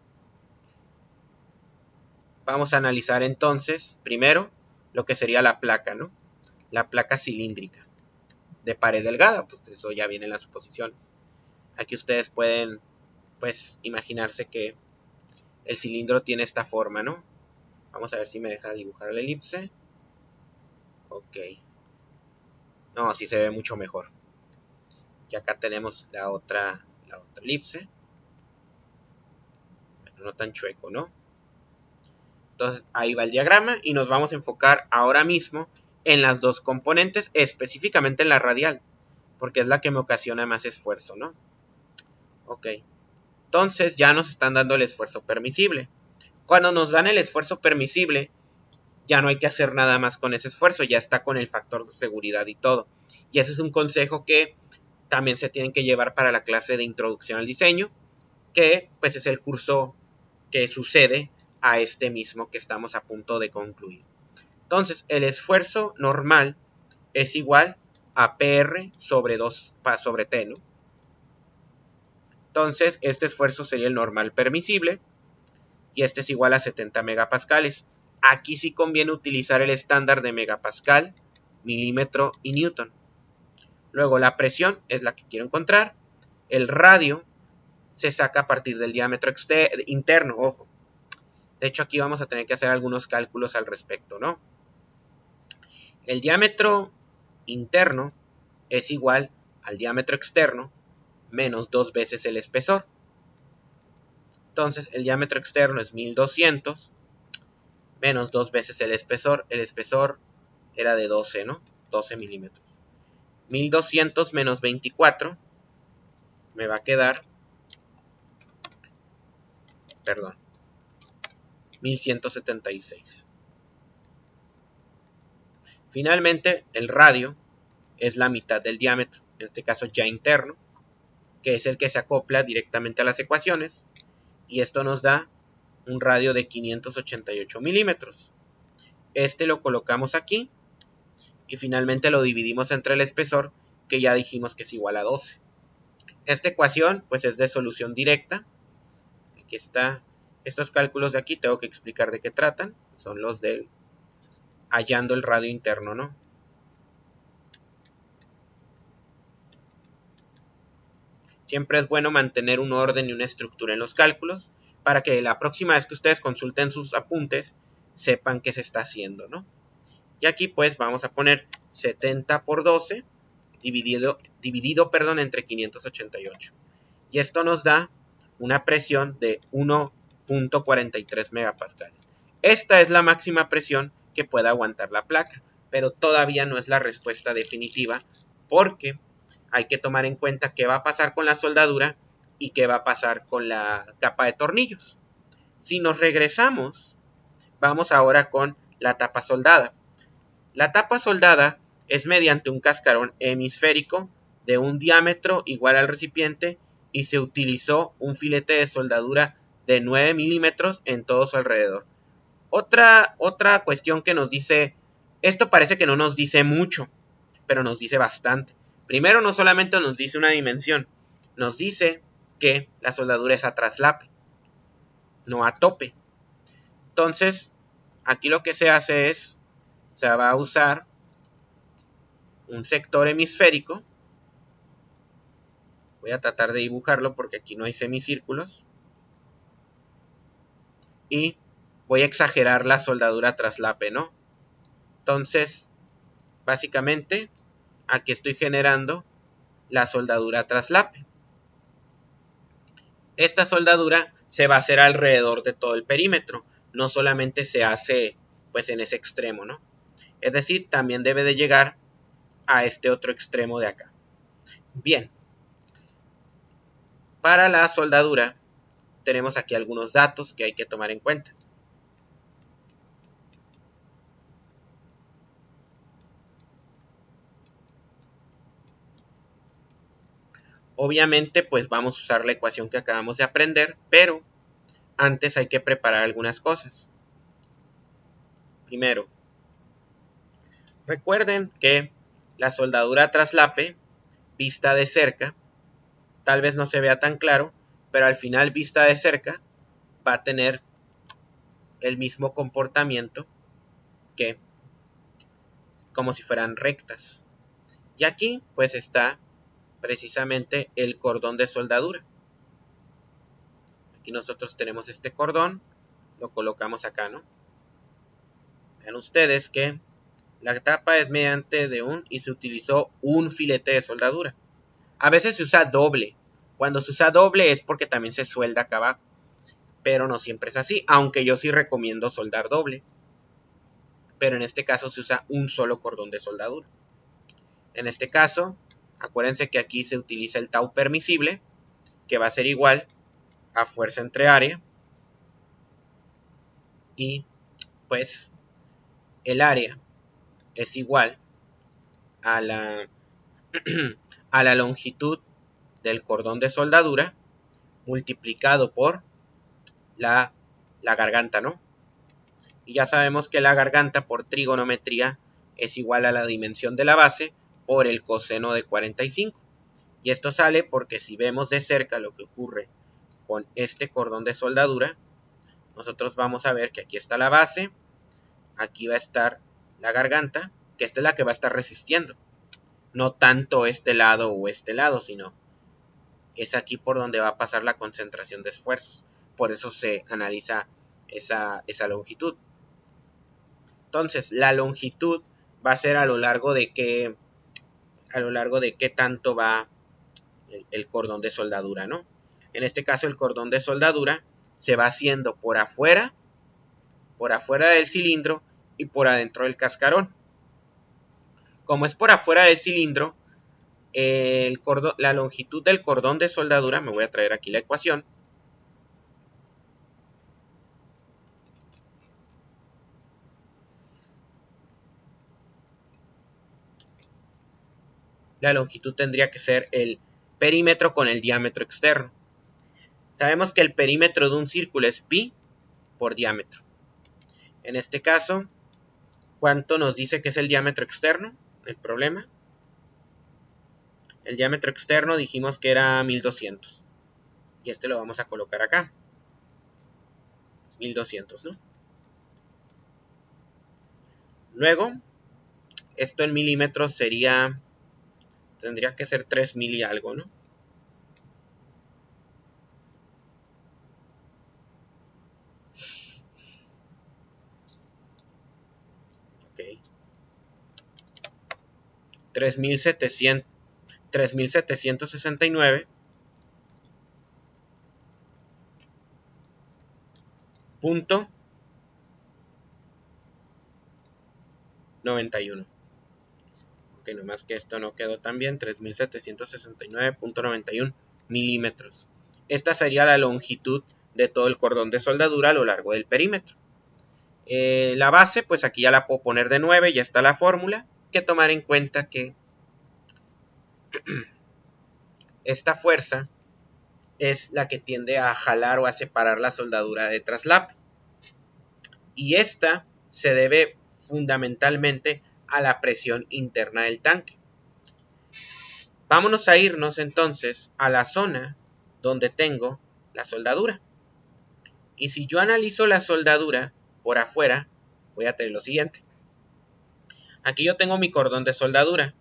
Vamos a analizar entonces primero lo que sería la placa, ¿no? La placa cilíndrica de pared delgada, pues eso ya viene en las suposiciones. Aquí ustedes pueden pues imaginarse que el cilindro tiene esta forma, ¿no? Vamos a ver si me deja dibujar la elipse. Ok. No, así se ve mucho mejor. Y acá tenemos la otra elipse. Pero no tan chueco, ¿no? Entonces ahí va el diagrama y nos vamos a enfocar ahora mismo en las dos componentes, específicamente en la radial, porque es la que me ocasiona más esfuerzo, ¿no? Ok, entonces ya nos están dando el esfuerzo permisible. Cuando nos dan el esfuerzo permisible, ya no hay que hacer nada más con ese esfuerzo, ya está con el factor de seguridad y todo. Y ese es un consejo que también se tienen que llevar para la clase de introducción al diseño, que pues es el curso que sucede a este mismo que estamos a punto de concluir. Entonces, el esfuerzo normal es igual a PR sobre 2 sobre T, ¿no? Entonces, este esfuerzo sería el normal permisible y este es igual a 70 megapascales. Aquí sí conviene utilizar el estándar de megapascal, milímetro y newton. Luego la presión es la que quiero encontrar. El radio se saca a partir del diámetro interno, ojo. De hecho, aquí vamos a tener que hacer algunos cálculos al respecto, ¿no? El diámetro interno es igual al diámetro externo menos 2 veces el espesor. Entonces, el diámetro externo es 1200 menos 2 veces el espesor. El espesor era de 12, ¿no? 12 milímetros. 1200 menos 24 me va a quedar, perdón, 1176. Finalmente, el radio es la mitad del diámetro, en este caso ya interno, que es el que se acopla directamente a las ecuaciones, y esto nos da un radio de 588 milímetros. Este lo colocamos aquí y finalmente lo dividimos entre el espesor, que ya dijimos que es igual a 12. Esta ecuación pues es de solución directa. Aquí está. Estos cálculos de aquí tengo que explicar de qué tratan. Son los del hallando el radio interno, ¿no? Siempre es bueno mantener un orden y una estructura en los cálculos para que la próxima vez que ustedes consulten sus apuntes sepan qué se está haciendo, ¿no? Y aquí pues vamos a poner 70 por 12 dividido entre 588. Y esto nos da una presión de 1.43 megapascales. Esta es la máxima presión que puede aguantar la placa, pero todavía no es la respuesta definitiva porque hay que tomar en cuenta qué va a pasar con la soldadura y qué va a pasar con la capa de tornillos. Si nos regresamos, vamos ahora con la tapa soldada. La tapa soldada es mediante un cascarón hemisférico de un diámetro igual al recipiente y se utilizó un filete de soldadura de 9 milímetros en todo su alrededor. Otra cuestión que nos dice, esto parece que no nos dice mucho, pero nos dice bastante. Primero, no solamente nos dice una dimensión, nos dice que la soldadura es a traslape, no a tope. Entonces, aquí lo que se hace es, se va a usar un sector hemisférico. Voy a tratar de dibujarlo porque aquí no hay semicírculos. Y voy a exagerar la soldadura traslape, ¿no? Entonces, básicamente, aquí estoy generando la soldadura traslape. Esta soldadura se va a hacer alrededor de todo el perímetro, no solamente se hace pues en ese extremo, ¿no? Es decir, también debe de llegar a este otro extremo de acá. Bien, para la soldadura tenemos aquí algunos datos que hay que tomar en cuenta. Obviamente pues vamos a usar la ecuación que acabamos de aprender, pero antes hay que preparar algunas cosas. Primero, recuerden que la soldadura traslape, vista de cerca, tal vez no se vea tan claro, pero al final vista de cerca va a tener el mismo comportamiento que como si fueran rectas. Y aquí pues está precisamente el cordón de soldadura. Aquí nosotros tenemos este cordón, lo colocamos acá, ¿no? Vean ustedes que la tapa es mediante de y se utilizó un filete de soldadura. A veces se usa doble. Cuando se usa doble es porque también se suelda acá abajo. Pero no siempre es así, aunque yo sí recomiendo soldar doble. pero en este caso se usa un solo cordón de soldadura. En este caso, acuérdense que aquí se utiliza el tau permisible, que va a ser igual a fuerza entre área, y pues el área es igual a la, a la longitud del cordón de soldadura multiplicado por la garganta, ¿no? Y ya sabemos que la garganta por trigonometría es igual a la dimensión de la base por el coseno de 45. Y esto sale porque si vemos de cerca lo que ocurre con este cordón de soldadura, nosotros vamos a ver que aquí está la base, aquí va a estar la garganta, que esta es la que va a estar resistiendo. No tanto este lado o este lado, sino es aquí por donde va a pasar la concentración de esfuerzos. Por eso se analiza esa longitud. Entonces, la longitud va a ser a lo largo de qué tanto va el cordón de soldadura, ¿no? En este caso, el cordón de soldadura se va haciendo por afuera del cilindro y por adentro del cascarón. Como es por afuera del cilindro, la longitud del cordón de soldadura, me voy a traer aquí la ecuación, la longitud tendría que ser el perímetro con el diámetro externo. Sabemos que el perímetro de un círculo es pi por diámetro. En este caso, ¿cuánto nos dice que es el diámetro externo? El problema. El diámetro externo dijimos que era 1200. Y este lo vamos a colocar acá. 1200, ¿no? Luego, esto en milímetros tendría que ser 3000 y algo, ¿no? Ok. 3769.91. Ok, nomás que esto no quedó tan bien. 3769.91 milímetros. Esta sería la longitud de todo el cordón de soldadura a lo largo del perímetro. La base, pues aquí ya la puedo poner de 9, ya está la fórmula. Hay que tomar en cuenta que esta fuerza es la que tiende a jalar o a separar la soldadura de traslape. Y esta se debe fundamentalmente a la presión interna del tanque. Vámonos a irnos entonces a la zona donde tengo la soldadura. Y si yo analizo la soldadura por afuera, voy a tener lo siguiente. Aquí yo tengo mi cordón de soldadura,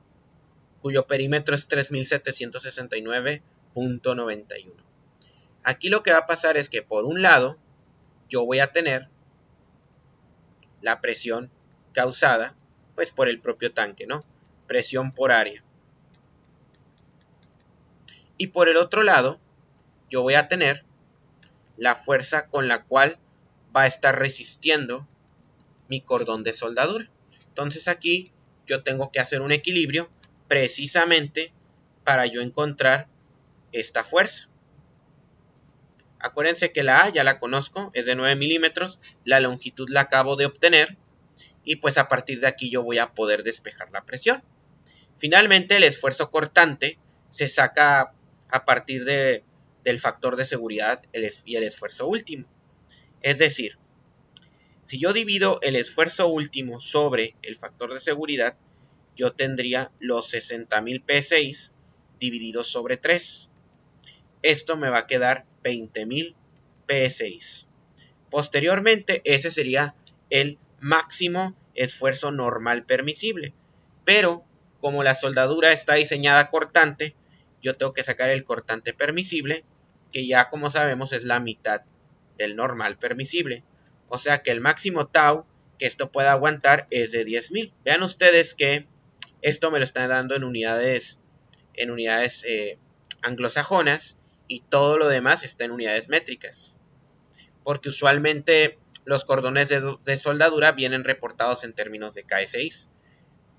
cuyo perímetro es 3769.91. Aquí lo que va a pasar es que por un lado yo voy a tener la presión causada pues por el propio tanque, ¿no? Presión por área. Y por el otro lado yo voy a tener la fuerza con la cual va a estar resistiendo mi cordón de soldadura. Entonces aquí yo tengo que hacer un equilibrio precisamente para yo encontrar esta fuerza. Acuérdense que la A ya la conozco, es de 9 milímetros, la longitud la acabo de obtener y pues a partir de aquí yo voy a poder despejar la presión. Finalmente el esfuerzo cortante se saca a partir del factor de seguridad y el esfuerzo último. Es decir, si yo divido el esfuerzo último sobre el factor de seguridad, yo tendría los 60.000 PSI divididos sobre 3. Esto me va a quedar 20.000 PSI. Posteriormente, ese sería el máximo esfuerzo normal permisible. Pero, como la soldadura está diseñada cortante, yo tengo que sacar el cortante permisible, que ya como sabemos es la mitad del normal permisible. O sea que el máximo tau que esto pueda aguantar es de 10.000. Vean ustedes que esto me lo están dando en unidades anglosajonas y todo lo demás está en unidades métricas. Porque usualmente los cordones de soldadura vienen reportados en términos de KSI.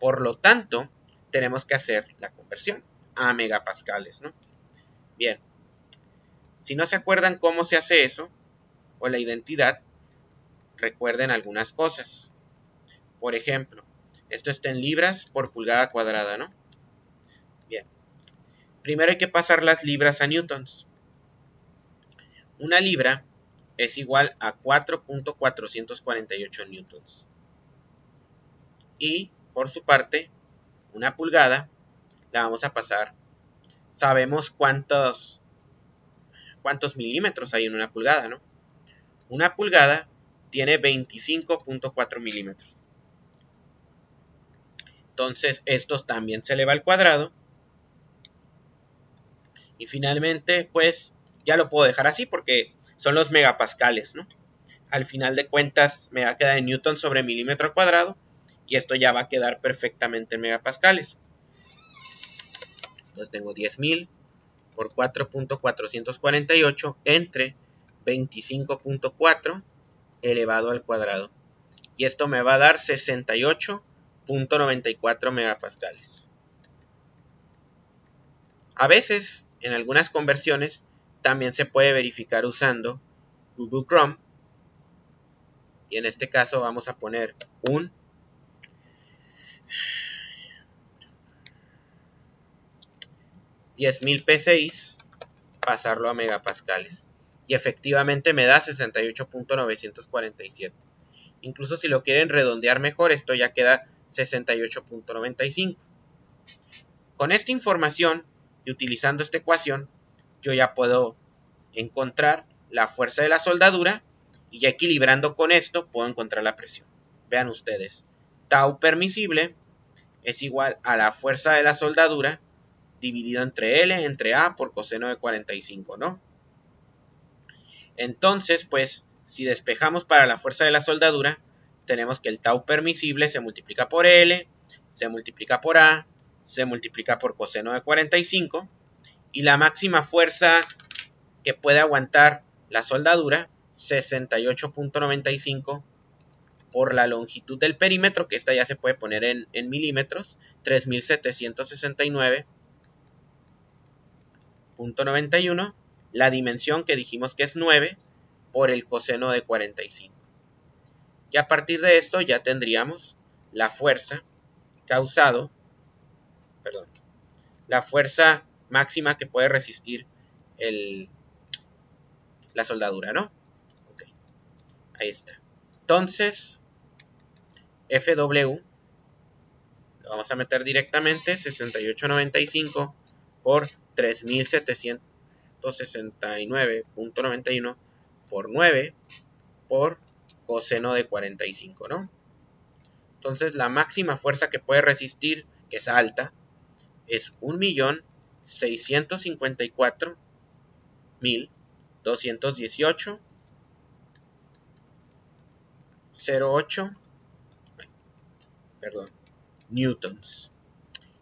Por lo tanto, tenemos que hacer la conversión a megapascales, ¿no? Bien, si no se acuerdan cómo se hace eso, o la identidad, recuerden algunas cosas. Por ejemplo, esto está en libras por pulgada cuadrada, ¿no? Bien, primero hay que pasar las libras a newtons. Una libra es igual a 4.448 newtons. Y, por su parte, una pulgada la vamos a pasar. Sabemos cuántos milímetros hay en una pulgada, ¿no? Una pulgada tiene 25.4 milímetros. Entonces, esto también se eleva al cuadrado. Y finalmente, pues, ya lo puedo dejar así porque son los megapascales, ¿no? Al final de cuentas, me va a quedar en newton sobre milímetro cuadrado. Y esto ya va a quedar perfectamente en megapascales. Entonces tengo 10.000 por 4.448 entre 25.4 elevado al cuadrado. Y esto me va a dar 68.94 megapascales. A veces, en algunas conversiones, también se puede verificar usando Google Chrome. Y en este caso vamos a poner un 10.000 P6, pasarlo a megapascales. Y efectivamente me da 68.947. Incluso si lo quieren redondear mejor, esto ya queda 68.95. Con esta información y utilizando esta ecuación, yo ya puedo encontrar la fuerza de la soldadura y ya equilibrando con esto puedo encontrar la presión. Vean ustedes, tau permisible es igual a la fuerza de la soldadura dividido entre L entre A por coseno de 45, ¿no? Entonces, pues, si despejamos para la fuerza de la soldadura, tenemos que el tau permisible se multiplica por L, se multiplica por A, se multiplica por coseno de 45, y la máxima fuerza que puede aguantar la soldadura, 68.95 por la longitud del perímetro, que esta ya se puede poner en milímetros, 3769.91, la dimensión que dijimos que es 9 por el coseno de 45. Y a partir de esto ya tendríamos la fuerza la fuerza máxima que puede resistir la soldadura, ¿no? Ok, ahí está. Entonces, FW lo vamos a meter directamente, 68.95 por 3.769.91 por 9 por coseno de 45, ¿no? Entonces la máxima fuerza que puede resistir, que es alta, es 1.654.218 newtons.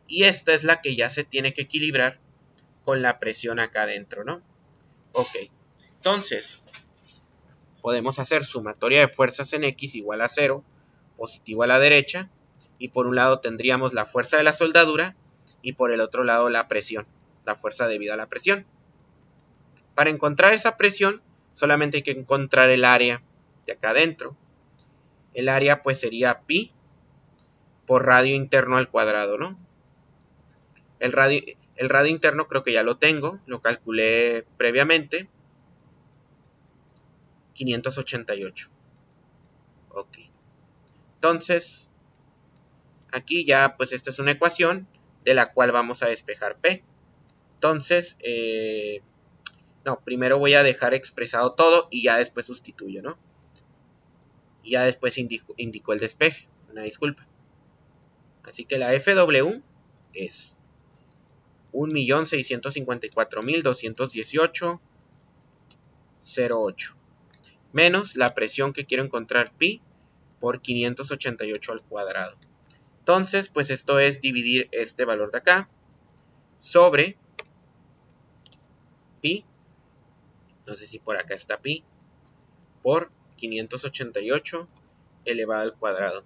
Y esta es la que ya se tiene que equilibrar con la presión acá adentro, ¿no? Ok, entonces podemos hacer sumatoria de fuerzas en X igual a 0, positivo a la derecha, y por un lado tendríamos la fuerza de la soldadura y por el otro lado la presión, la fuerza debida a la presión. Para encontrar esa presión solamente hay que encontrar el área de acá adentro. El área pues sería pi por radio interno al cuadrado, ¿no? El radio interno creo que ya lo tengo, lo calculé previamente, 588. Ok. Entonces, aquí ya pues esta es una ecuación de la cual vamos a despejar P. Entonces, no, primero voy a dejar expresado todo y ya después sustituyo, ¿no? Y ya después indico el despeje, una disculpa. Así que la FW es 1.654.218.08 menos la presión que quiero encontrar pi por 588 al cuadrado. Entonces, pues esto es dividir este valor de acá sobre pi, no sé si por acá está pi, por 588 elevado al cuadrado.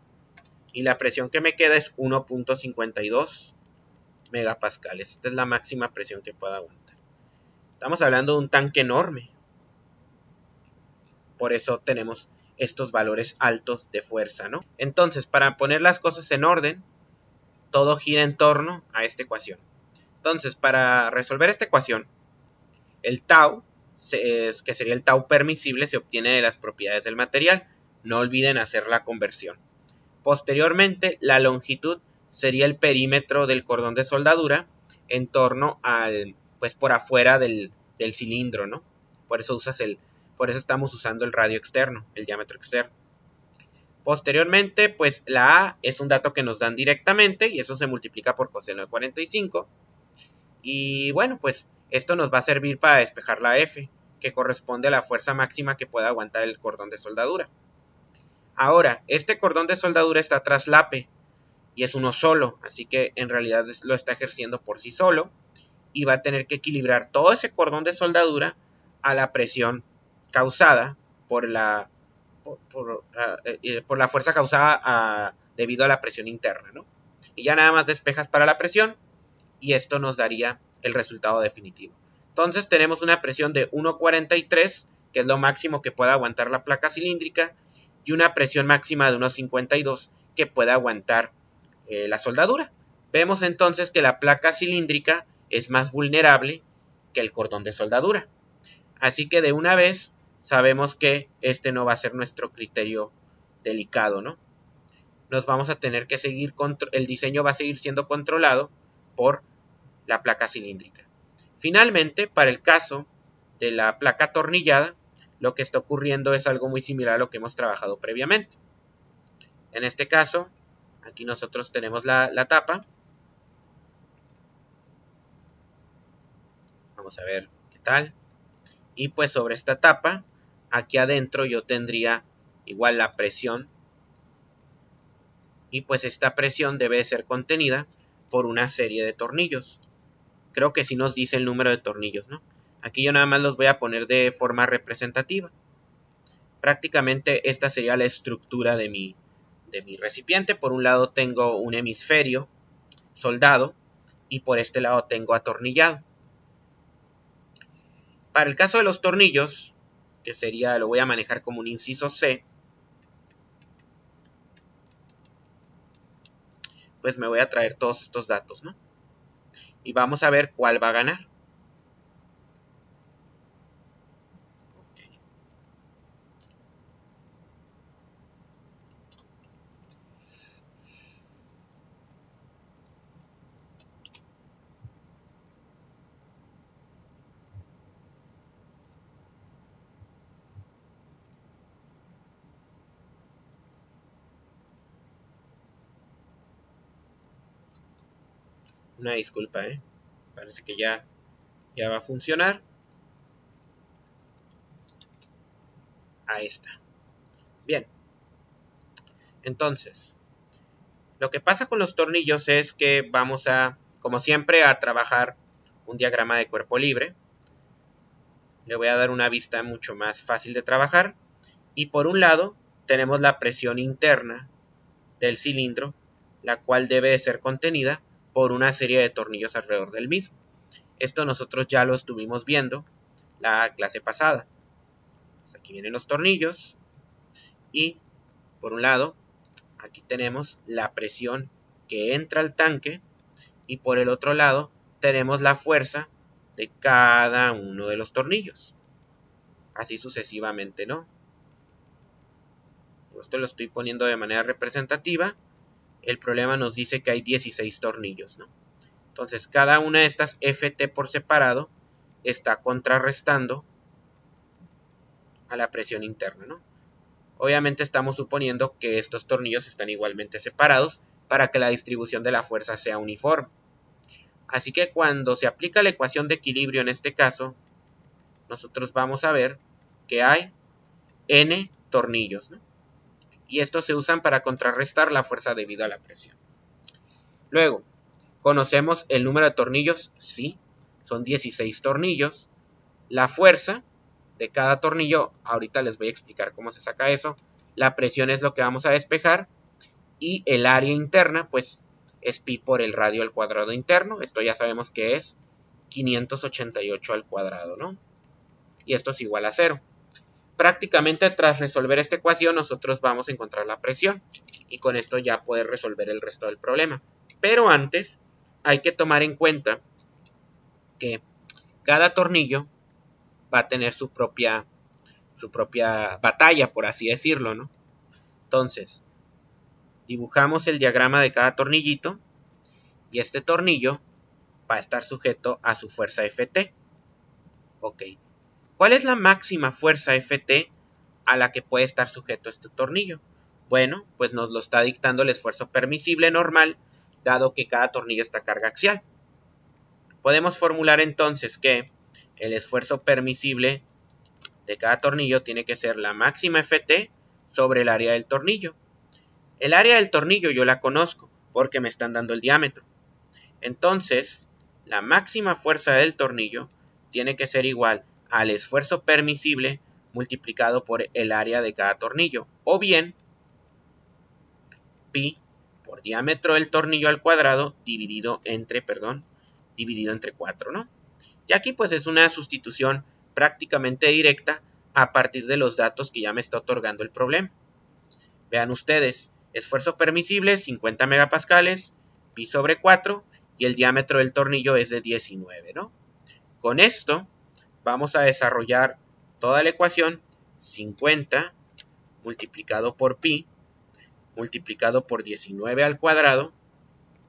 Y la presión que me queda es 1.52 megapascales. Esta es la máxima presión que pueda aguantar. Estamos hablando de un tanque enorme. Por eso tenemos estos valores altos de fuerza, ¿no? Entonces, para poner las cosas en orden, todo gira en torno a esta ecuación. Entonces, para resolver esta ecuación, el tau, que sería el tau permisible, se obtiene de las propiedades del material. No olviden hacer la conversión. Posteriormente, la longitud sería el perímetro del cordón de soldadura en torno al, pues por afuera del cilindro, ¿no? Por eso estamos usando el radio externo, el diámetro externo. Posteriormente, pues la A es un dato que nos dan directamente y eso se multiplica por coseno de 45. Y bueno, pues esto nos va a servir para despejar la F, que corresponde a la fuerza máxima que pueda aguantar el cordón de soldadura. Ahora, este cordón de soldadura está traslape y es uno solo, así que en realidad lo está ejerciendo por sí solo y va a tener que equilibrar todo ese cordón de soldadura a la presión causada por la fuerza causada debido a la presión interna, ¿no? Y ya nada más despejas para la presión y esto nos daría el resultado definitivo. Entonces tenemos una presión de 1.43, que es lo máximo que puede aguantar la placa cilíndrica, y una presión máxima de 1.52 que puede aguantar la soldadura. Vemos entonces que la placa cilíndrica es más vulnerable que el cordón de soldadura. Así que de una vez sabemos que este no va a ser nuestro criterio delicado, ¿no? Nos vamos a tener que seguir, el diseño va a seguir siendo controlado por la placa cilíndrica. Finalmente, para el caso de la placa atornillada, lo que está ocurriendo es algo muy similar a lo que hemos trabajado previamente. En este caso, aquí nosotros tenemos la tapa. Vamos a ver qué tal. Y pues sobre esta tapa, aquí adentro yo tendría igual la presión. Y pues esta presión debe ser contenida por una serie de tornillos. Creo que sí nos dice el número de tornillos, ¿no? Aquí yo nada más los voy a poner de forma representativa. Prácticamente esta sería la estructura de mi recipiente. Por un lado tengo un hemisferio soldado y por este lado tengo atornillado. Para el caso de los tornillos, que sería, lo voy a manejar como un inciso C, pues me voy a traer todos estos datos, ¿no? Y vamos a ver cuál va a ganar. Una disculpa, parece que ya va a funcionar. Ahí está. Bien. Entonces, lo que pasa con los tornillos es que vamos a, como siempre, a trabajar un diagrama de cuerpo libre. Le voy a dar una vista mucho más fácil de trabajar. Y por un lado, tenemos la presión interna del cilindro, la cual debe de ser contenida por una serie de tornillos alrededor del mismo. Esto nosotros ya lo estuvimos viendo la clase pasada. Pues aquí vienen los tornillos y por un lado aquí tenemos la presión que entra al tanque y por el otro lado tenemos la fuerza de cada uno de los tornillos. Así sucesivamente, ¿no? Esto lo estoy poniendo de manera representativa. El problema nos dice que hay 16 tornillos, ¿no? Entonces cada una de estas FT por separado está contrarrestando a la presión interna, ¿no? Obviamente estamos suponiendo que estos tornillos están igualmente separados para que la distribución de la fuerza sea uniforme. Así que cuando se aplica la ecuación de equilibrio en este caso, nosotros vamos a ver que hay N tornillos, ¿no? Y estos se usan para contrarrestar la fuerza debido a la presión. Luego, ¿conocemos el número de tornillos? Sí, son 16 tornillos. La fuerza de cada tornillo. Ahorita les voy a explicar cómo se saca eso. La presión es lo que vamos a despejar. Y el área interna, pues, es pi por el radio al cuadrado interno. Esto ya sabemos que es 588 al cuadrado, ¿no? Y esto es igual a 0. Prácticamente tras resolver esta ecuación nosotros vamos a encontrar la presión. Y con esto ya poder resolver el resto del problema. Pero antes hay que tomar en cuenta que cada tornillo va a tener su propia batalla, por así decirlo, ¿no? Entonces, dibujamos el diagrama de cada tornillito y este tornillo va a estar sujeto a su fuerza Ft. Ok. ¿Cuál es la máxima fuerza Ft a la que puede estar sujeto este tornillo? Bueno, pues nos lo está dictando el esfuerzo permisible normal, dado que cada tornillo está a carga axial. Podemos formular entonces que el esfuerzo permisible de cada tornillo tiene que ser la máxima Ft sobre el área del tornillo. El área del tornillo yo la conozco porque me están dando el diámetro. Entonces, la máxima fuerza del tornillo tiene que ser igual al esfuerzo permisible multiplicado por el área de cada tornillo. O bien, pi por diámetro del tornillo al cuadrado dividido entre 4, ¿no? Y aquí pues es una sustitución prácticamente directa a partir de los datos que ya me está otorgando el problema. Vean ustedes, esfuerzo permisible 50 megapascales, pi sobre 4 y el diámetro del tornillo es de 19, ¿no? Con esto vamos a desarrollar toda la ecuación 50 multiplicado por pi multiplicado por 19 al cuadrado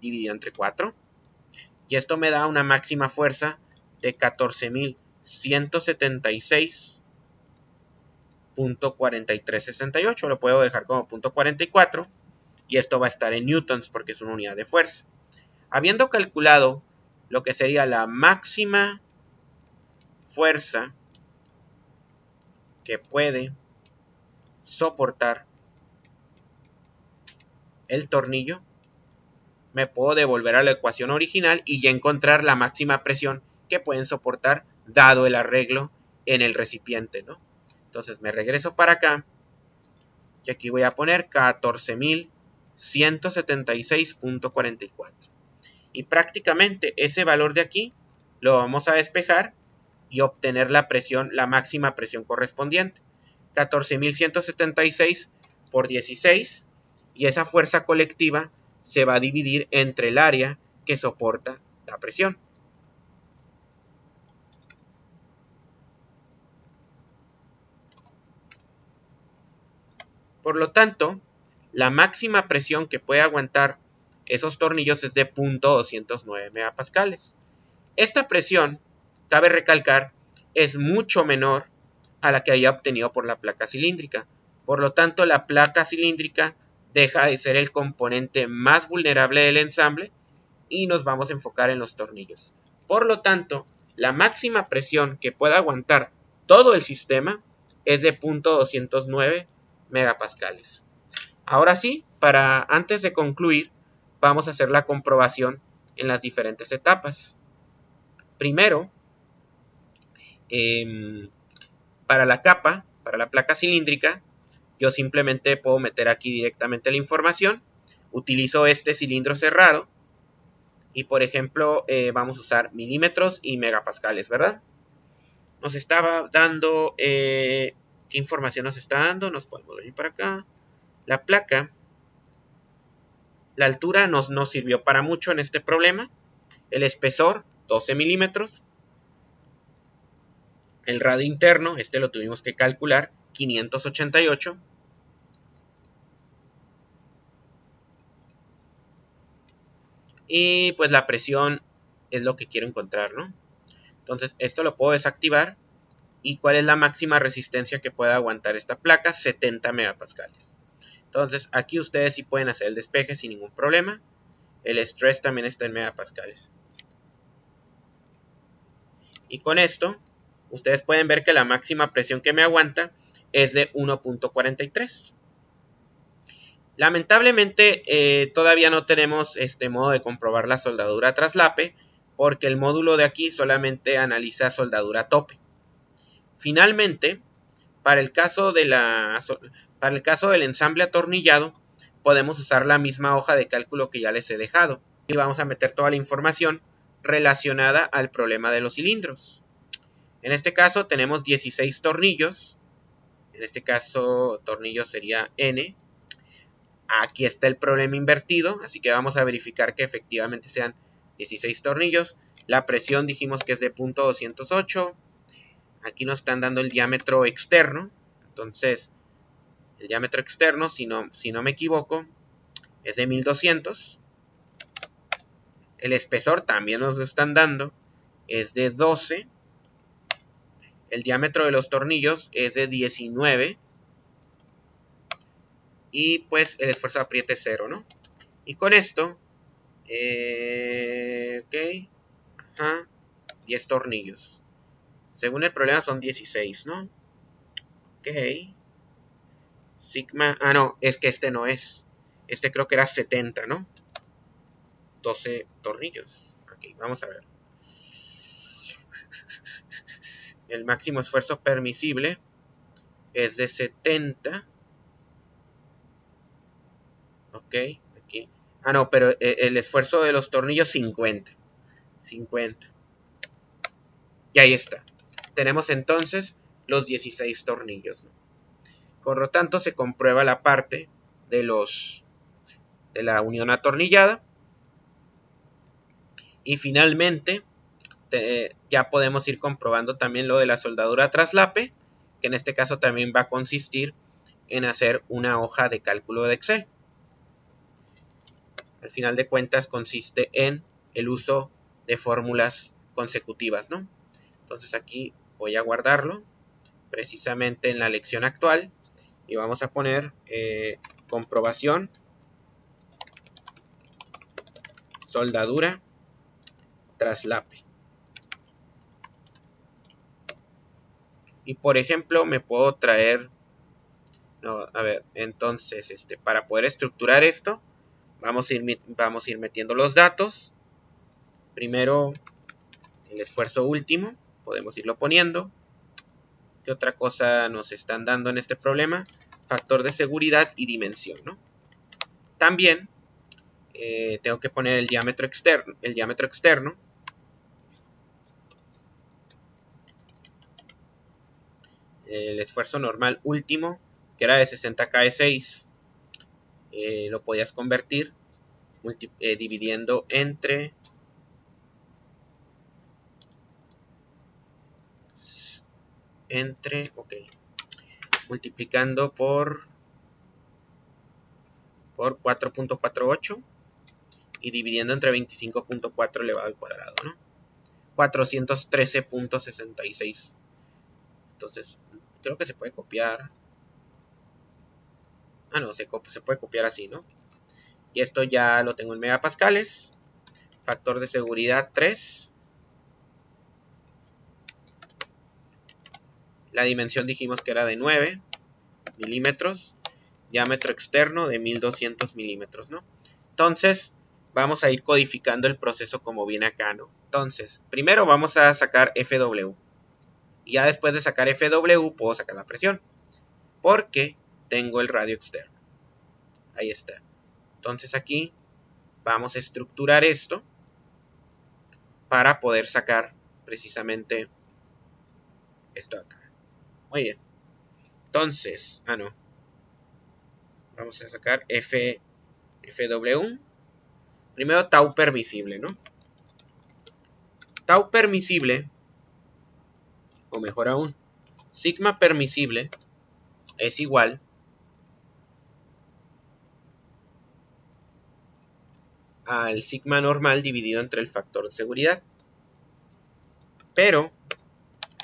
dividido entre 4 y esto me da una máxima fuerza de 14.176.4368, lo puedo dejar como punto 44 y esto va a estar en newtons porque es una unidad de fuerza. Habiendo calculado lo que sería la máxima fuerza que puede soportar el tornillo, me puedo devolver a la ecuación original y ya encontrar la máxima presión que pueden soportar dado el arreglo en el recipiente, ¿no? Entonces me regreso para acá y aquí voy a poner 14.176.44 y prácticamente ese valor de aquí lo vamos a despejar y obtener la presión, la máxima presión correspondiente. 14.176 por 16 y esa fuerza colectiva se va a dividir entre el área que soporta la presión. Por lo tanto, la máxima presión que puede aguantar esos tornillos es de 0.209 megapascales. Esta presión, cabe recalcar, es mucho menor a la que haya obtenido por la placa cilíndrica. Por lo tanto, la placa cilíndrica deja de ser el componente más vulnerable del ensamble y nos vamos a enfocar en los tornillos. Por lo tanto, la máxima presión que pueda aguantar todo el sistema es de 0.209 megapascales. Ahora sí, antes de concluir, vamos a hacer la comprobación en las diferentes etapas. Primero, para la capa, para la placa cilíndrica, yo simplemente puedo meter aquí directamente la información. Utilizo este cilindro cerrado y por ejemplo vamos a usar milímetros y megapascales, ¿verdad? Nos estaba dando, ¿qué información nos está dando? Nos podemos venir para acá. La placa, la altura nos sirvió para mucho en este problema. El espesor, 12 milímetros. El radio interno, este lo tuvimos que calcular, 588. Y pues la presión es lo que quiero encontrar, ¿no? Entonces esto lo puedo desactivar. ¿Y cuál es la máxima resistencia que puede aguantar esta placa? 70 megapascales. Entonces aquí ustedes sí pueden hacer el despeje sin ningún problema. El estrés también está en megapascales. Y con esto, ustedes pueden ver que la máxima presión que me aguanta es de 1.43. Lamentablemente todavía no tenemos este modo de comprobar la soldadura traslape porque el módulo de aquí solamente analiza soldadura tope. Finalmente, para el caso del ensamble atornillado, podemos usar la misma hoja de cálculo que ya les he dejado. Y vamos a meter toda la información relacionada al problema de los cilindros. En este caso tenemos 16 tornillos. En este caso, tornillo sería N. Aquí está el problema invertido, así que vamos a verificar que efectivamente sean 16 tornillos. La presión dijimos que es de .208. Aquí nos están dando el diámetro externo. Entonces, el diámetro externo, si no me equivoco, es de 1200. El espesor también nos lo están dando, es de 12. El diámetro de los tornillos es de 19. Y pues el esfuerzo de apriete es 0, ¿no? Y con esto, ok, 10 tornillos. Según el problema son 16, ¿no? Ok. Sigma, no, es que este no es. Este creo que era 70, ¿no? 12 tornillos. Aquí, vamos a ver. El máximo esfuerzo permisible es de 70. Ok, aquí. No, pero el esfuerzo de los tornillos 50. 50. Y ahí está. Tenemos entonces los 16 tornillos, ¿no? Por lo tanto, se comprueba la parte de la unión atornillada. Y finalmente, ya podemos ir comprobando también lo de la soldadura traslape, que en este caso también va a consistir en hacer una hoja de cálculo de Excel. Al final de cuentas consiste en el uso de fórmulas consecutivas, ¿no? Entonces aquí voy a guardarlo precisamente en la lección actual y vamos a poner comprobación soldadura traslape. Y por ejemplo me puedo traer, no, a ver, entonces para poder estructurar esto vamos a ir metiendo los datos. Primero el esfuerzo último, podemos irlo poniendo. ¿Qué otra cosa nos están dando en este problema? Factor de seguridad y dimensión, ¿no? También tengo que poner el diámetro externo. El esfuerzo normal último, que era de 60 kS6, lo podías convertir dividiendo entre multiplicando por 4.48 y dividiendo entre 25.4 elevado al cuadrado, ¿no? 413.66. Entonces, creo que se puede copiar. No, se puede copiar así, ¿no? Y esto ya lo tengo en megapascales. Factor de seguridad 3. La dimensión dijimos que era de 9 milímetros. Diámetro externo de 1200 milímetros, ¿no? Entonces, vamos a ir codificando el proceso como viene acá, ¿no? Entonces, primero vamos a sacar FW. Y ya después de sacar FW, puedo sacar la presión. Porque tengo el radio externo. Ahí está. Entonces aquí vamos a estructurar esto para poder sacar precisamente esto acá. Muy bien. Entonces, no. Vamos a sacar FW. Primero tau permisible, ¿no? Tau permisible, o mejor aún, sigma permisible es igual al sigma normal dividido entre el factor de seguridad. Pero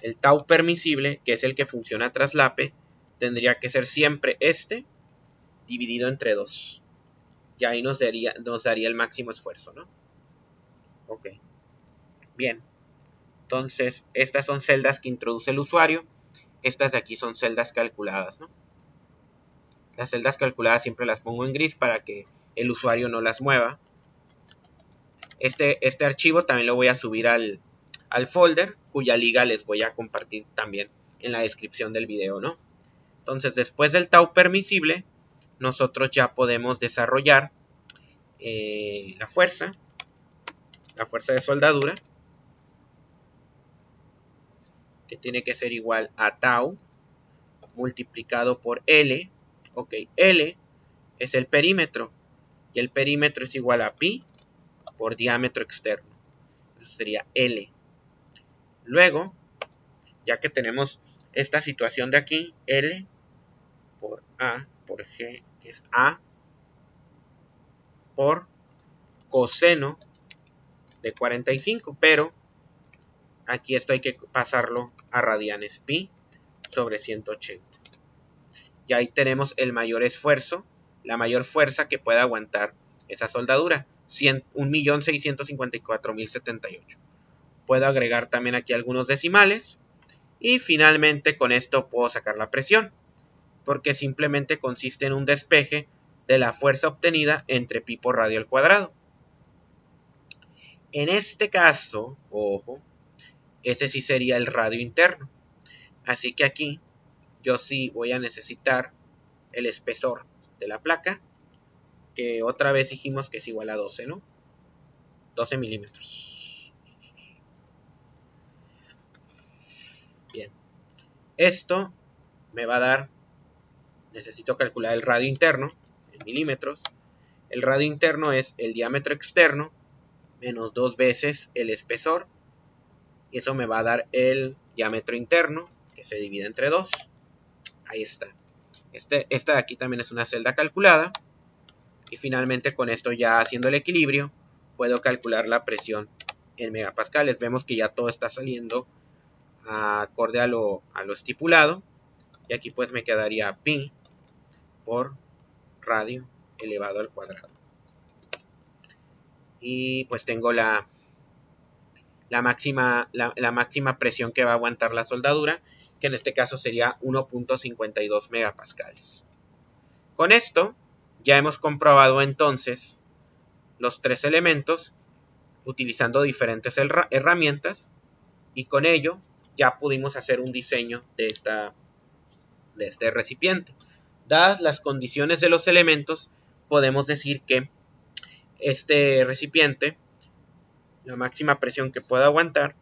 el tau permisible, que es el que funciona a traslape, tendría que ser siempre dividido entre 2. Y ahí nos daría el máximo esfuerzo, ¿no? Ok. Bien. Entonces, estas son celdas que introduce el usuario. Estas de aquí son celdas calculadas, ¿no? Las celdas calculadas siempre las pongo en gris para que el usuario no las mueva. Este archivo también lo voy a subir al folder, cuya liga les voy a compartir también en la descripción del video, ¿no? Entonces, después del tau permisible, nosotros ya podemos desarrollar la fuerza de soldadura, que tiene que ser igual a tau multiplicado por L. Ok, L es el perímetro, y el perímetro es igual a pi por diámetro externo. Eso sería L. Luego, ya que tenemos esta situación de aquí, L por A por G, que es A, por coseno de 45, pero aquí esto hay que pasarlo a radianes, pi sobre 180. Y ahí tenemos el mayor esfuerzo, la mayor fuerza que puede aguantar esa soldadura, 1.654.078. Puedo agregar también aquí algunos decimales, y finalmente con esto puedo sacar la presión, porque simplemente consiste en un despeje de la fuerza obtenida entre pi por radio al cuadrado. En este caso, ojo, ese sí sería el radio interno. Así que aquí yo sí voy a necesitar el espesor de la placa, que otra vez dijimos que es igual a 12, ¿no? 12 milímetros. Bien. Esto me va a dar, necesito calcular el radio interno en milímetros. El radio interno es el diámetro externo menos 2 veces el espesor. Y eso me va a dar el diámetro interno, que se divide entre 2. Ahí está. Esta de aquí también es una celda calculada. Y finalmente con esto ya haciendo el equilibrio, puedo calcular la presión en megapascales. Vemos que ya todo está saliendo acorde a lo estipulado. Y aquí pues me quedaría pi por radio elevado al cuadrado. Y pues tengo la máxima presión que va a aguantar la soldadura, que en este caso sería 1.52 megapascales. Con esto ya hemos comprobado entonces los tres elementos utilizando diferentes herramientas, y con ello ya pudimos hacer un diseño de este recipiente. Dadas las condiciones de los elementos, podemos decir que este recipiente, la máxima presión que puede aguantar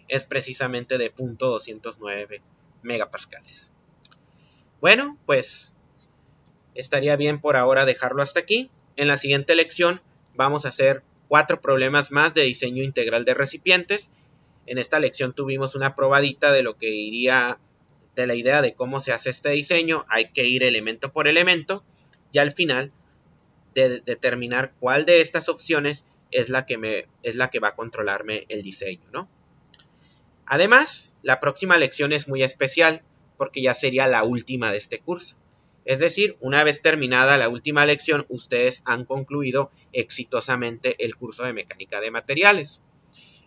es precisamente de 0.209 megapascales. Bueno, pues estaría bien por ahora dejarlo hasta aquí. En la siguiente lección vamos a hacer 4 problemas más de diseño integral de recipientes. En esta lección tuvimos una probadita de lo que iría de la idea de cómo se hace este diseño. Hay que ir elemento por elemento y al final de determinar cuál de estas opciones es la que va a controlarme el diseño, ¿no? Además, la próxima lección es muy especial porque ya sería la última de este curso. Es decir, una vez terminada la última lección, ustedes han concluido exitosamente el curso de mecánica de materiales.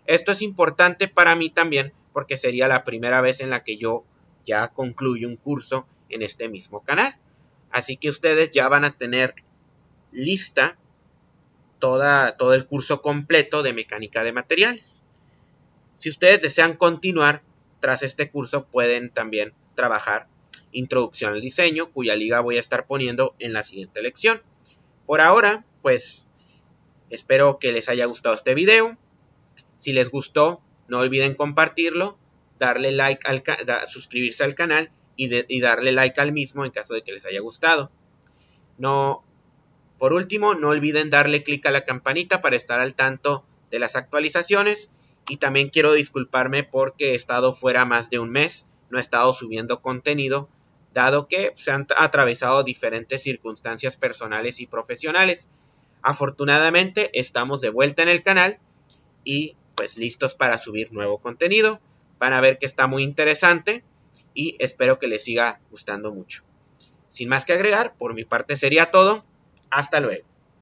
Esto es importante para mí también porque sería la primera vez en la que yo ya concluyo un curso en este mismo canal. Así que ustedes ya van a tener lista todo el curso completo de mecánica de materiales. Si ustedes desean continuar tras este curso, pueden también trabajar Introducción al Diseño, cuya liga voy a estar poniendo en la siguiente lección. Por ahora, pues espero que les haya gustado este video. Si les gustó, no olviden compartirlo, darle like suscribirse al canal y darle like al mismo en caso de que les haya gustado. Por último, no olviden darle clic a la campanita para estar al tanto de las actualizaciones. Y también quiero disculparme porque he estado fuera más de un mes, no he estado subiendo contenido, dado que se han atravesado diferentes circunstancias personales y profesionales. Afortunadamente estamos de vuelta en el canal y pues listos para subir nuevo contenido. Van a ver que está muy interesante y espero que les siga gustando mucho. Sin más que agregar, por mi parte sería todo. Hasta luego.